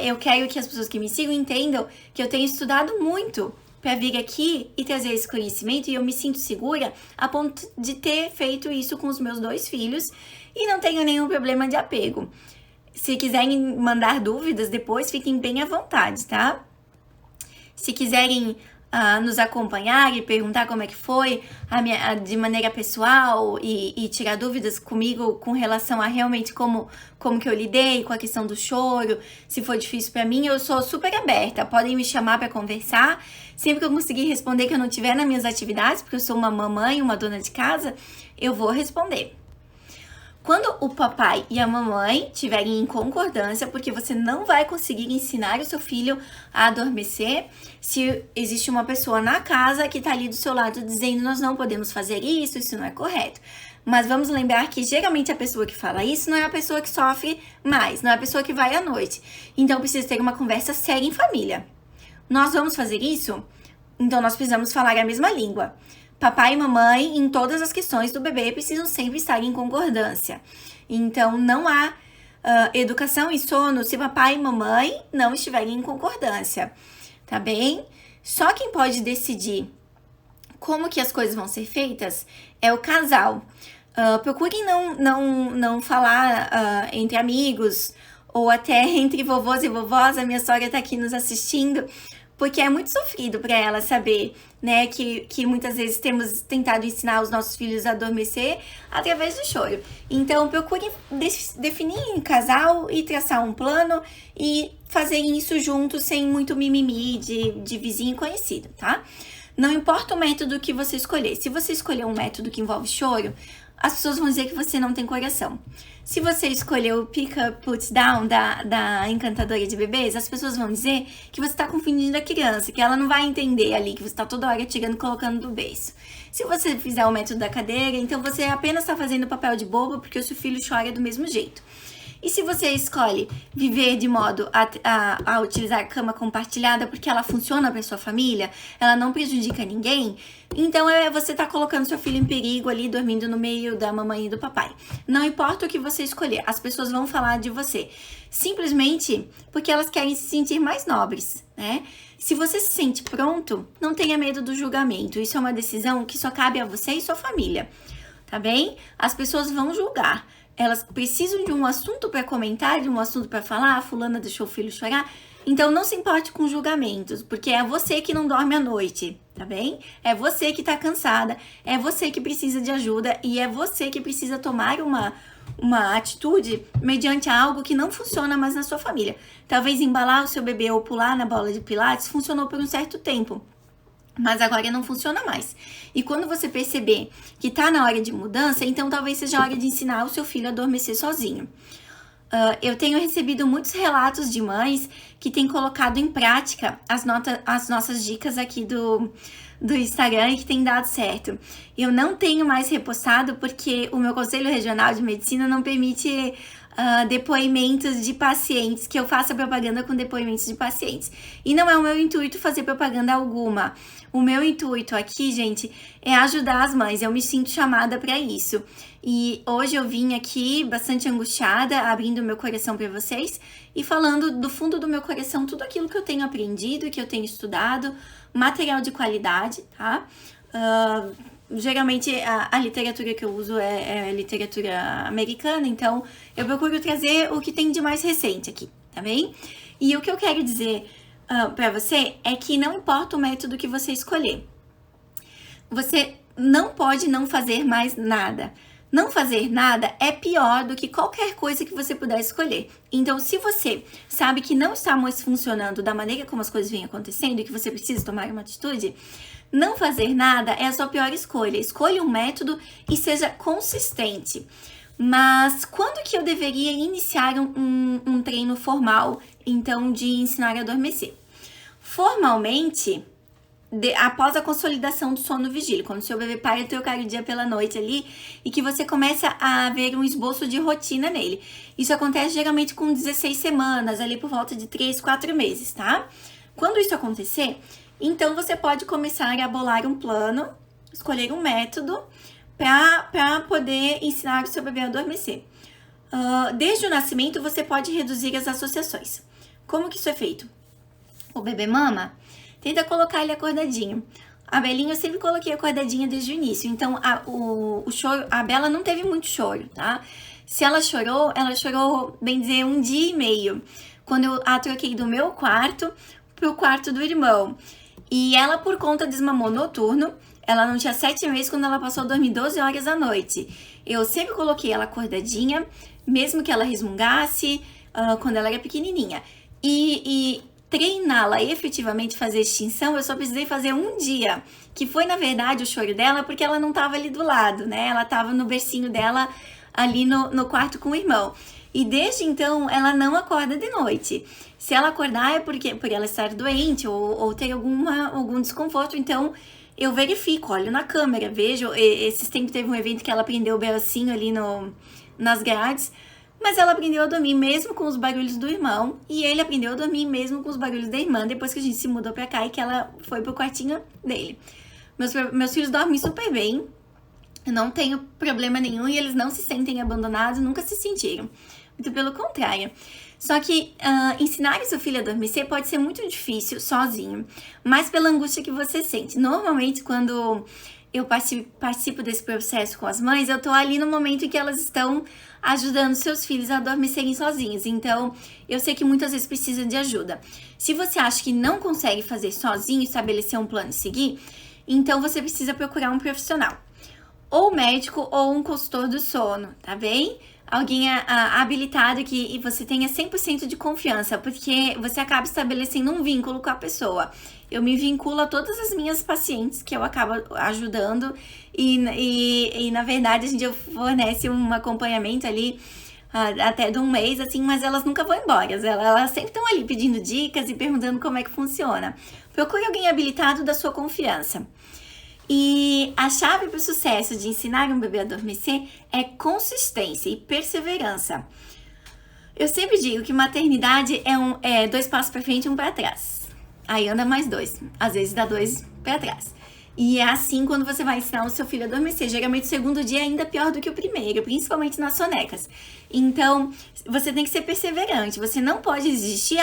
Eu quero que as pessoas que me sigam entendam que eu tenho estudado muito para vir aqui e trazer esse conhecimento, e eu me sinto segura a ponto de ter feito isso com os meus 2 filhos e não tenho nenhum problema de apego. Se quiserem mandar dúvidas depois, fiquem bem à vontade, tá? Se quiserem nos acompanhar e perguntar como é que foi de maneira pessoal e tirar dúvidas comigo com relação a realmente como que eu lidei com a questão do choro, se foi difícil pra mim, eu sou super aberta, podem me chamar pra conversar, sempre que eu conseguir responder que eu não tiver nas minhas atividades, porque eu sou uma mamãe, uma dona de casa, eu vou responder. Quando o papai e a mamãe estiverem em concordância, porque você não vai conseguir ensinar o seu filho a adormecer se existe uma pessoa na casa que está ali do seu lado dizendo nós não podemos fazer isso não é correto. Mas vamos lembrar que geralmente a pessoa que fala isso não é a pessoa que sofre mais, não é a pessoa que vai à noite. Então precisa ter uma conversa séria em família. Nós vamos fazer isso? Então nós precisamos falar a mesma língua. Papai e mamãe, em todas as questões do bebê, precisam sempre estar em concordância. Então, não há educação e sono se papai e mamãe não estiverem em concordância, tá bem? Só quem pode decidir como que as coisas vão ser feitas é o casal. Procurem não falar entre amigos ou até entre vovôs e vovós, a minha sogra tá aqui nos assistindo, porque é muito sofrido para ela saber, né, que muitas vezes temos tentado ensinar os nossos filhos a adormecer através do choro. Então, procure definir em casal e traçar um plano e fazer isso juntos, sem muito mimimi de vizinho conhecido, tá? Não importa o método que você escolher. Se você escolher um método que envolve choro, as pessoas vão dizer que você não tem coração. Se você escolher o Pick Up, Put Down da encantadora de bebês, as pessoas vão dizer que você está confundindo a criança, que ela não vai entender ali, que você está toda hora tirando e colocando do berço. Se você fizer o método da cadeira, então você apenas está fazendo o papel de bobo, porque o seu filho chora do mesmo jeito. E se você escolhe viver de modo a utilizar a cama compartilhada porque ela funciona para sua família, ela não prejudica ninguém, então você está colocando seu filho em perigo ali, dormindo no meio da mamãe e do papai. Não importa o que você escolher, as pessoas vão falar de você, simplesmente porque elas querem se sentir mais nobres, né? Se você se sente pronto, não tenha medo do julgamento. Isso é uma decisão que só cabe a você e sua família, tá bem? As pessoas vão julgar. Elas precisam de um assunto para comentar, de um assunto para falar, fulana deixou o filho chorar. Então não se importe com julgamentos, porque é você que não dorme à noite, tá bem? É você que tá cansada, é você que precisa de ajuda e é você que precisa tomar uma atitude mediante algo que não funciona mais na sua família. Talvez embalar o seu bebê ou pular na bola de pilates funcionou por um certo tempo, mas agora não funciona mais. E quando você perceber que tá na hora de mudança, então talvez seja a hora de ensinar o seu filho a adormecer sozinho. Eu tenho recebido muitos relatos de mães que têm colocado em prática as nossas dicas aqui do Instagram e que tem dado certo. Eu não tenho mais repostado porque o meu Conselho Regional de Medicina não permite depoimentos de pacientes, que eu faça propaganda com depoimentos de pacientes. E não é o meu intuito fazer propaganda alguma. O meu intuito aqui, gente, é ajudar as mães. Eu me sinto chamada para isso. E hoje eu vim aqui bastante angustiada, abrindo meu coração para vocês e falando do fundo do meu coração tudo aquilo que eu tenho aprendido, que eu tenho estudado, material de qualidade, tá? Geralmente a literatura que eu uso é literatura americana, então eu procuro trazer o que tem de mais recente aqui, tá bem? E o que eu quero dizer pra você é que não importa o método que você escolher, você não pode não fazer mais nada. Não fazer nada é pior do que qualquer coisa que você puder escolher. Então, se você sabe que não está mais funcionando da maneira como as coisas vêm acontecendo e que você precisa tomar uma atitude, não fazer nada é a sua pior escolha. Escolha um método e seja consistente. Mas quando que eu deveria iniciar um treino formal, então, de ensinar a adormecer? Formalmente, após a consolidação do sono vigília, quando seu bebê para de trocar o dia pela noite ali e que você começa a ver um esboço de rotina nele. Isso acontece geralmente com 16 semanas, ali por volta de 3, 4 meses, tá? Quando isso acontecer, então você pode começar a bolar um plano, escolher um método para poder ensinar o seu bebê a adormecer. Desde o nascimento, você pode reduzir as associações. Como que isso é feito? O bebê mama, tenta colocar ele acordadinho. A Belinha eu sempre coloquei acordadinha desde o início. Então, o choro, a Bela não teve muito choro, tá? Se ela chorou, bem dizer, 1 dia e meio. Quando eu a troquei do meu quarto pro quarto do irmão. E ela, por conta desmamou noturno, ela não tinha 7 meses quando ela passou a dormir 12 horas à noite. Eu sempre coloquei ela acordadinha, mesmo que ela resmungasse, quando ela era pequenininha. E treiná-la e efetivamente fazer extinção, eu só precisei fazer 1 dia, que foi, na verdade, o choro dela, porque ela não estava ali do lado, né? Ela estava no bercinho dela, ali no quarto com o irmão. E desde então, ela não acorda de noite. Se ela acordar é por ela estar doente ou ter algum desconforto, então eu verifico, olho na câmera, vejo. Esses tempos teve um evento que ela prendeu o bracinho ali nas grades, mas ela aprendeu a dormir mesmo com os barulhos do irmão. E ele aprendeu a dormir mesmo com os barulhos da irmã, depois que a gente se mudou pra cá e que ela foi pro quartinho dele. Meus filhos dormem super bem, eu não tenho problema nenhum e eles não se sentem abandonados, nunca se sentiram. Muito pelo contrário. Só que ensinar o seu filho a adormecer pode ser muito difícil sozinho, mas pela angústia que você sente. Normalmente, quando eu participo desse processo com as mães, eu tô ali no momento em que elas estão ajudando seus filhos a adormecerem sozinhos. Então, eu sei que muitas vezes precisa de ajuda. Se você acha que não consegue fazer sozinho, estabelecer um plano e seguir, então você precisa procurar um profissional. Ou médico ou um consultor do sono, tá bem? Alguém habilitado que você tenha 100% de confiança, porque você acaba estabelecendo um vínculo com a pessoa. Eu me vinculo a todas as minhas pacientes que eu acabo ajudando e na verdade, a gente fornece um acompanhamento ali até de um mês, assim, mas elas nunca vão embora. Elas sempre estão ali pedindo dicas e perguntando como é que funciona. Procure alguém habilitado da sua confiança. E a chave para o sucesso de ensinar um bebê a adormecer é consistência e perseverança. Eu sempre digo que maternidade é 2 passos para frente e 1 para trás. Aí anda mais 2, às vezes dá 2 para trás. E é assim quando você vai ensinar o seu filho a adormecer. Geralmente o segundo dia é ainda pior do que o primeiro, principalmente nas sonecas. Então, você tem que ser perseverante. Você não pode desistir.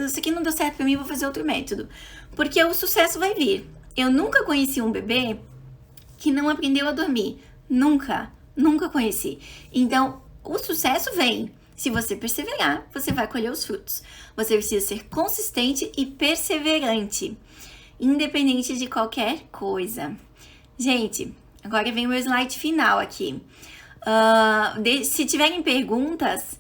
Isso aqui não deu certo para mim, vou fazer outro método. Porque o sucesso vai vir. Eu nunca conheci um bebê que não aprendeu a dormir. Nunca conheci. Então, o sucesso vem. Se você perseverar, você vai colher os frutos. Você precisa ser consistente e perseverante, independente de qualquer coisa. Gente, agora vem o meu slide final aqui. Se tiverem perguntas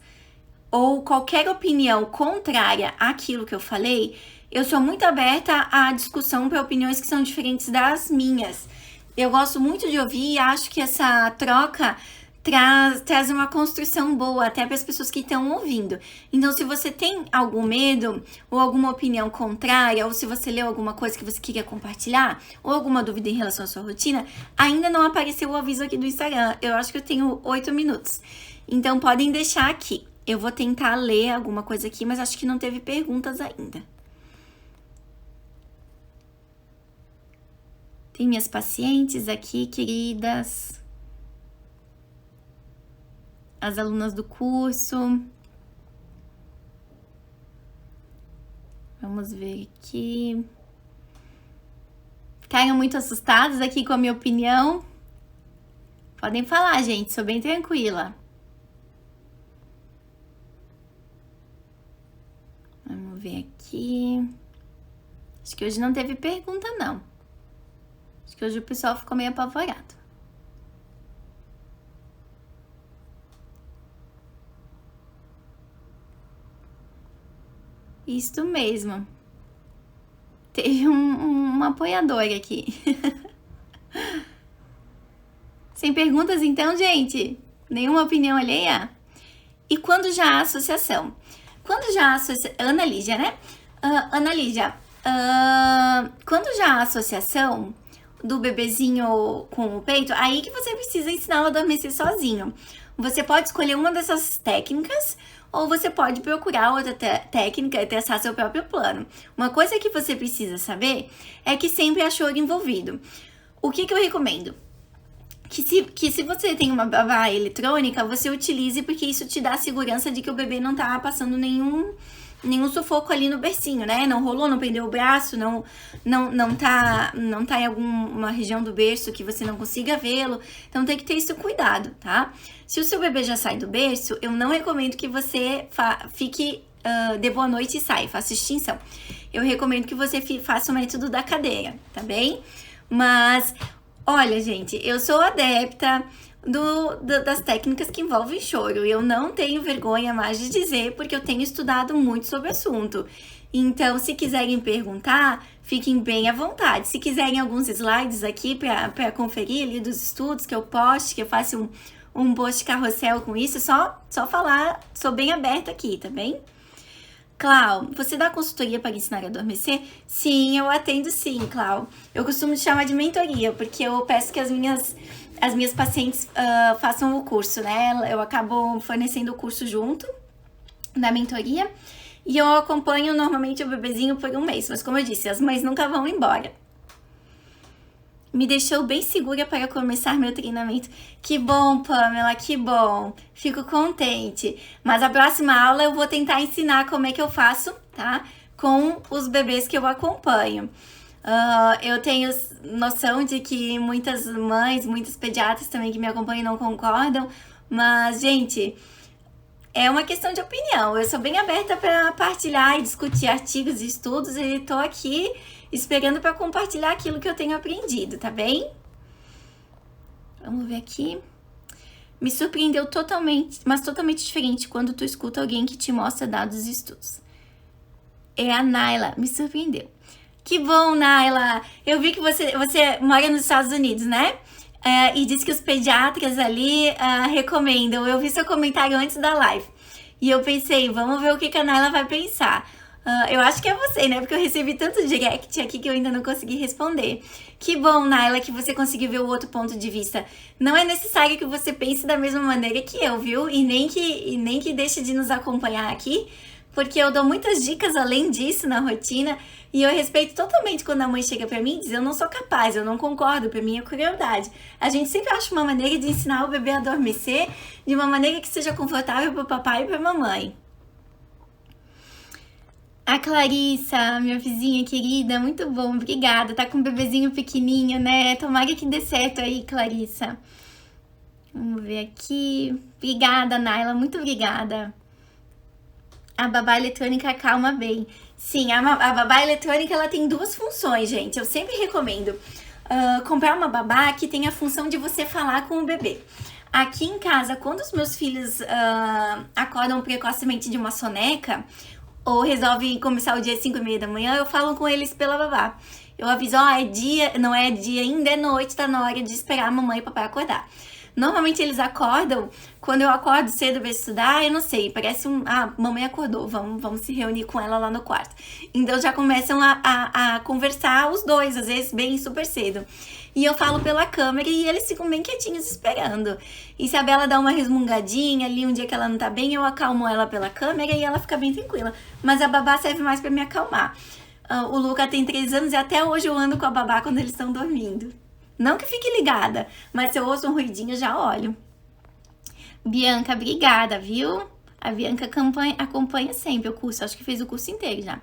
ou qualquer opinião contrária àquilo que eu falei, eu sou muito aberta à discussão para opiniões que são diferentes das minhas. Eu gosto muito de ouvir e acho que essa troca traz uma construção boa até para as pessoas que estão ouvindo. Então, se você tem algum medo ou alguma opinião contrária, ou se você leu alguma coisa que você queria compartilhar, ou alguma dúvida em relação à sua rotina, ainda não apareceu o aviso aqui do Instagram. Eu acho que eu tenho 8 minutos. Então, podem deixar aqui. Eu vou tentar ler alguma coisa aqui, mas acho que não teve perguntas ainda. Tem minhas pacientes aqui, queridas. As alunas do curso. Vamos ver aqui. Ficaram muito assustados aqui com a minha opinião? Podem falar, gente. Sou bem tranquila. Vamos ver aqui. Acho que hoje não teve pergunta, não. Acho que hoje o pessoal ficou meio apavorado. Isto mesmo. Teve um apoiador aqui. Sem perguntas então, gente? Nenhuma opinião alheia? E quando já há associação? Quando já há associação... Ana Lígia, né? Ana Lígia, quando já há associação do bebezinho com o peito, aí que você precisa ensiná-lo a adormecer sozinho. Você pode escolher uma dessas técnicas ou você pode procurar outra técnica e testar seu próprio plano. Uma coisa que você precisa saber é que sempre há choro envolvido. O que eu recomendo? Que se você tem uma babá eletrônica, você utilize, porque isso te dá a segurança de que o bebê não tá passando nenhum sufoco ali no bercinho, né? Não rolou, não prendeu o braço, não tá em alguma região do berço que você não consiga vê-lo. Então tem que ter esse cuidado, tá? Se o seu bebê já sai do berço, eu não recomendo que você fique dê boa noite e saia, faça extinção. Eu recomendo que você faça o método da cadeira, tá bem? Mas, olha, gente, eu sou adepta das técnicas que envolvem choro. Eu não tenho vergonha mais de dizer, porque eu tenho estudado muito sobre o assunto. Então, se quiserem perguntar, fiquem bem à vontade. Se quiserem alguns slides aqui para conferir ali dos estudos que eu poste, que eu faço um post carrossel com isso, só falar, sou bem aberta aqui, tá bem? Clau, você dá consultoria para ensinar a adormecer? Sim, eu atendo sim, Clau. Eu costumo chamar de mentoria, porque eu peço que as minhas pacientes façam o curso, né? Eu acabo fornecendo o curso junto da mentoria e eu acompanho normalmente o bebezinho por 1 mês. Mas como eu disse, as mães nunca vão embora. Me deixou bem segura para começar meu treinamento. Que bom, Pamela, que bom. Fico contente. Mas a próxima aula eu vou tentar ensinar como é que eu faço, tá? Com os bebês que eu acompanho. Eu tenho noção de que muitas mães, muitos pediatras também que me acompanham não concordam, mas, gente, é uma questão de opinião. Eu sou bem aberta para partilhar e discutir artigos e estudos e tô aqui esperando para compartilhar aquilo que eu tenho aprendido, tá bem? Vamos ver aqui. Me surpreendeu totalmente, mas totalmente diferente quando tu escuta alguém que te mostra dados e estudos. É a Naila, me surpreendeu. Que bom, Naila! Eu vi que você mora nos Estados Unidos, né? E disse que os pediatras ali recomendam. Eu vi seu comentário antes da live. E eu pensei, vamos ver o que a Naila vai pensar. Eu acho que é você, né? Porque eu recebi tanto direct aqui que eu ainda não consegui responder. Que bom, Naila, que você conseguiu ver o outro ponto de vista. Não é necessário que você pense da mesma maneira que eu, viu? E nem que deixe de nos acompanhar aqui, porque eu dou muitas dicas além disso na rotina e eu respeito totalmente quando a mãe chega pra mim e diz: eu não sou capaz, eu não concordo, pra mim é crueldade. A gente sempre acha uma maneira de ensinar o bebê a adormecer de uma maneira que seja confortável pro papai e pra mamãe. A Clarissa, minha vizinha querida, muito bom, obrigada. Tá com um bebezinho pequenininho, né? Tomara que dê certo aí, Clarissa. Vamos ver aqui. Obrigada, Naila, muito obrigada. A babá eletrônica acalma bem. Sim, a babá eletrônica ela tem duas funções, gente. Eu sempre recomendo comprar uma babá que tenha a função de você falar com o bebê. Aqui em casa, quando os meus filhos acordam precocemente de uma soneca ou resolvem começar o dia às 5h30 da manhã, eu falo com eles pela babá. Eu aviso, é dia, não é dia ainda, é noite, tá na hora de esperar a mamãe e o papai acordar. Normalmente eles acordam, quando eu acordo cedo pra estudar, eu não sei, parece mamãe acordou, vamos se reunir com ela lá no quarto. Então já começam a conversar os dois, às vezes bem super cedo. E eu falo pela câmera e eles ficam bem quietinhos esperando. E se a Bela dá uma resmungadinha ali, um dia que ela não tá bem, eu acalmo ela pela câmera e ela fica bem tranquila. Mas a babá serve mais pra me acalmar. O Luca tem 3 anos e até hoje eu ando com a babá quando eles estão dormindo. Não que fique ligada, mas se eu ouço um ruidinho, eu já olho. Bianca, obrigada, viu? A Bianca acompanha sempre o curso, acho que fez o curso inteiro já.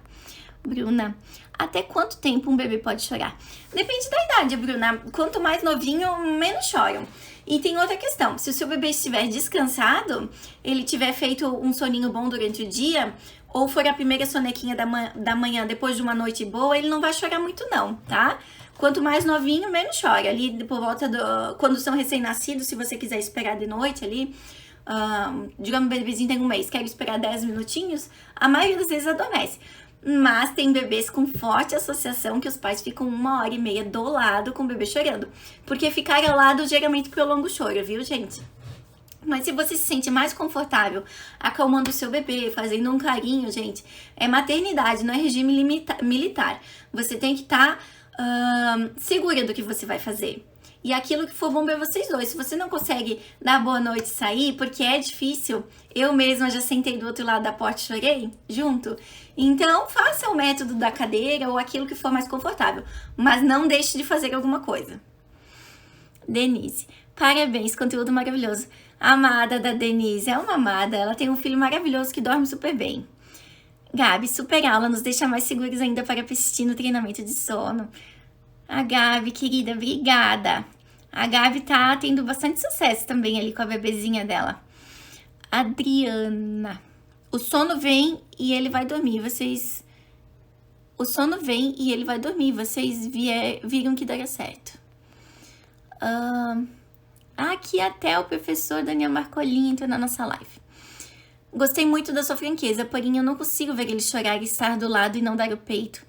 Bruna, até quanto tempo um bebê pode chorar? Depende da idade, Bruna. Quanto mais novinho, menos choram. E tem outra questão, se o seu bebê estiver descansado, ele tiver feito um soninho bom durante o dia, ou for a primeira sonequinha da manhã depois de uma noite boa, ele não vai chorar muito não, tá? Quanto mais novinho, menos chora. Ali por volta quando são recém-nascidos, se você quiser esperar de noite ali, digamos, o bebezinho tem 1 mês, quer esperar 10 minutinhos, a maioria das vezes adormece. Mas tem bebês com forte associação que os pais ficam 1h30 do lado com o bebê chorando. Porque ficar ao lado geralmente prolonga o choro, viu, gente? Mas se você se sente mais confortável acalmando o seu bebê, fazendo um carinho, gente, é maternidade, não é regime militar. Você tem que estar segura do que você vai fazer. E aquilo que for bom pra vocês dois. Se você não consegue dar boa noite e sair, porque é difícil, eu mesma já sentei do outro lado da porta e chorei junto. Então, faça o método da cadeira ou aquilo que for mais confortável. Mas não deixe de fazer alguma coisa. Denise, parabéns, conteúdo maravilhoso. A amada da Denise, é uma amada. Ela tem um filho maravilhoso que dorme super bem. Gabi, super aula, nos deixa mais seguros ainda para persistir no treinamento de sono. A Gabi, querida, obrigada. A Gabi tá tendo bastante sucesso também ali com a bebezinha dela. Adriana. O sono vem e ele vai dormir. Vocês viram que daria certo. Aqui até o professor Daniel Marcolin entrou na nossa live. Gostei muito da sua franqueza, porém eu não consigo ver ele chorar e estar do lado e não dar o peito.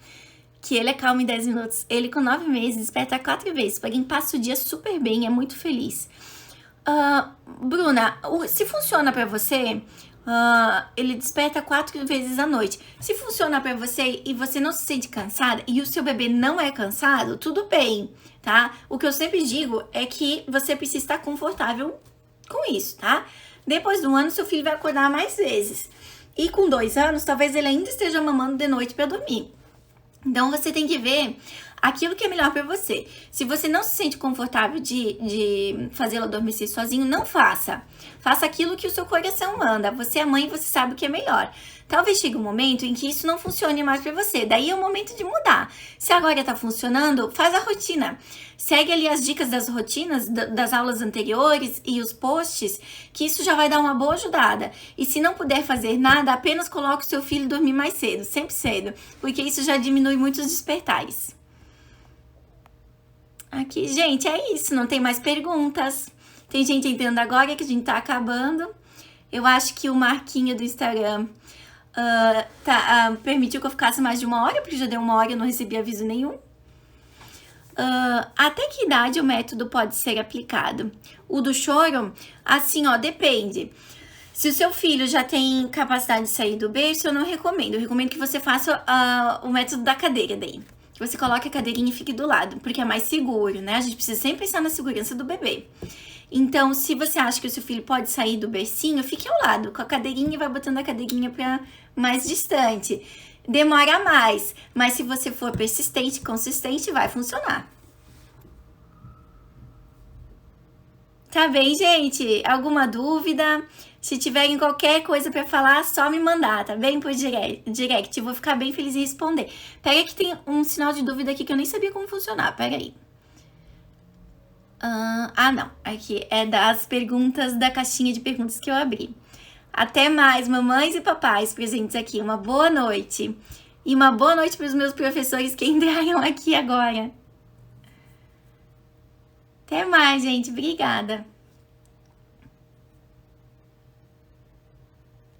Que ele acalma em 10 minutos. Ele com 9 meses desperta 4 vezes, porém passa o dia super bem, é muito feliz. Bruna, se funciona pra você, ele desperta 4 vezes à noite. Se funciona pra você e você não se sente cansada e o seu bebê não é cansado, tudo bem, tá? O que eu sempre digo é que você precisa estar confortável com isso, tá? Depois de 1 ano, seu filho vai acordar mais vezes. E com 2 anos, talvez ele ainda esteja mamando de noite pra dormir. Então, você tem que ver aquilo que é melhor pra você. Se você não se sente confortável de fazê-lo adormecer sozinho, não faça. Faça aquilo que o seu coração manda. Você é mãe e você sabe o que é melhor. Talvez chegue um momento em que isso não funcione mais pra você. Daí é o momento de mudar. Se agora tá funcionando, faz a rotina. Segue ali as dicas das rotinas, das aulas anteriores e os posts, que isso já vai dar uma boa ajudada. E se não puder fazer nada, apenas coloque o seu filho dormir mais cedo, sempre cedo, porque isso já diminui muitos despertares. Aqui, gente, é isso, não tem mais perguntas. Tem gente entrando agora que a gente tá acabando. Eu acho que o Marquinho do Instagram permitiu que eu ficasse mais de 1 hora, porque já deu 1 hora e eu não recebi aviso nenhum. Até que idade o método pode ser aplicado? O do choro, assim, ó, depende. Se o seu filho já tem capacidade de sair do berço, eu não recomendo. Eu recomendo que você faça o método da cadeira daí. Que você coloque a cadeirinha e fique do lado, porque é mais seguro, né? A gente precisa sempre pensar na segurança do bebê. Então, se você acha que o seu filho pode sair do bercinho, fique ao lado com a cadeirinha e vai botando a cadeirinha para mais distante. Demora mais, mas se você for persistente, consistente, vai funcionar. Tá bem, gente? Alguma dúvida? Se tiverem qualquer coisa pra falar, só me mandar, tá bem? Por direct. Eu vou ficar bem feliz em responder. Pera aí que tem um sinal de dúvida aqui que eu nem sabia como funcionar. Pera aí. Não. Aqui é das perguntas da caixinha de perguntas que eu abri. Até mais, mamães e papais presentes aqui. Uma boa noite. E uma boa noite para os meus professores que entraram aqui agora. Até mais, gente. Obrigada.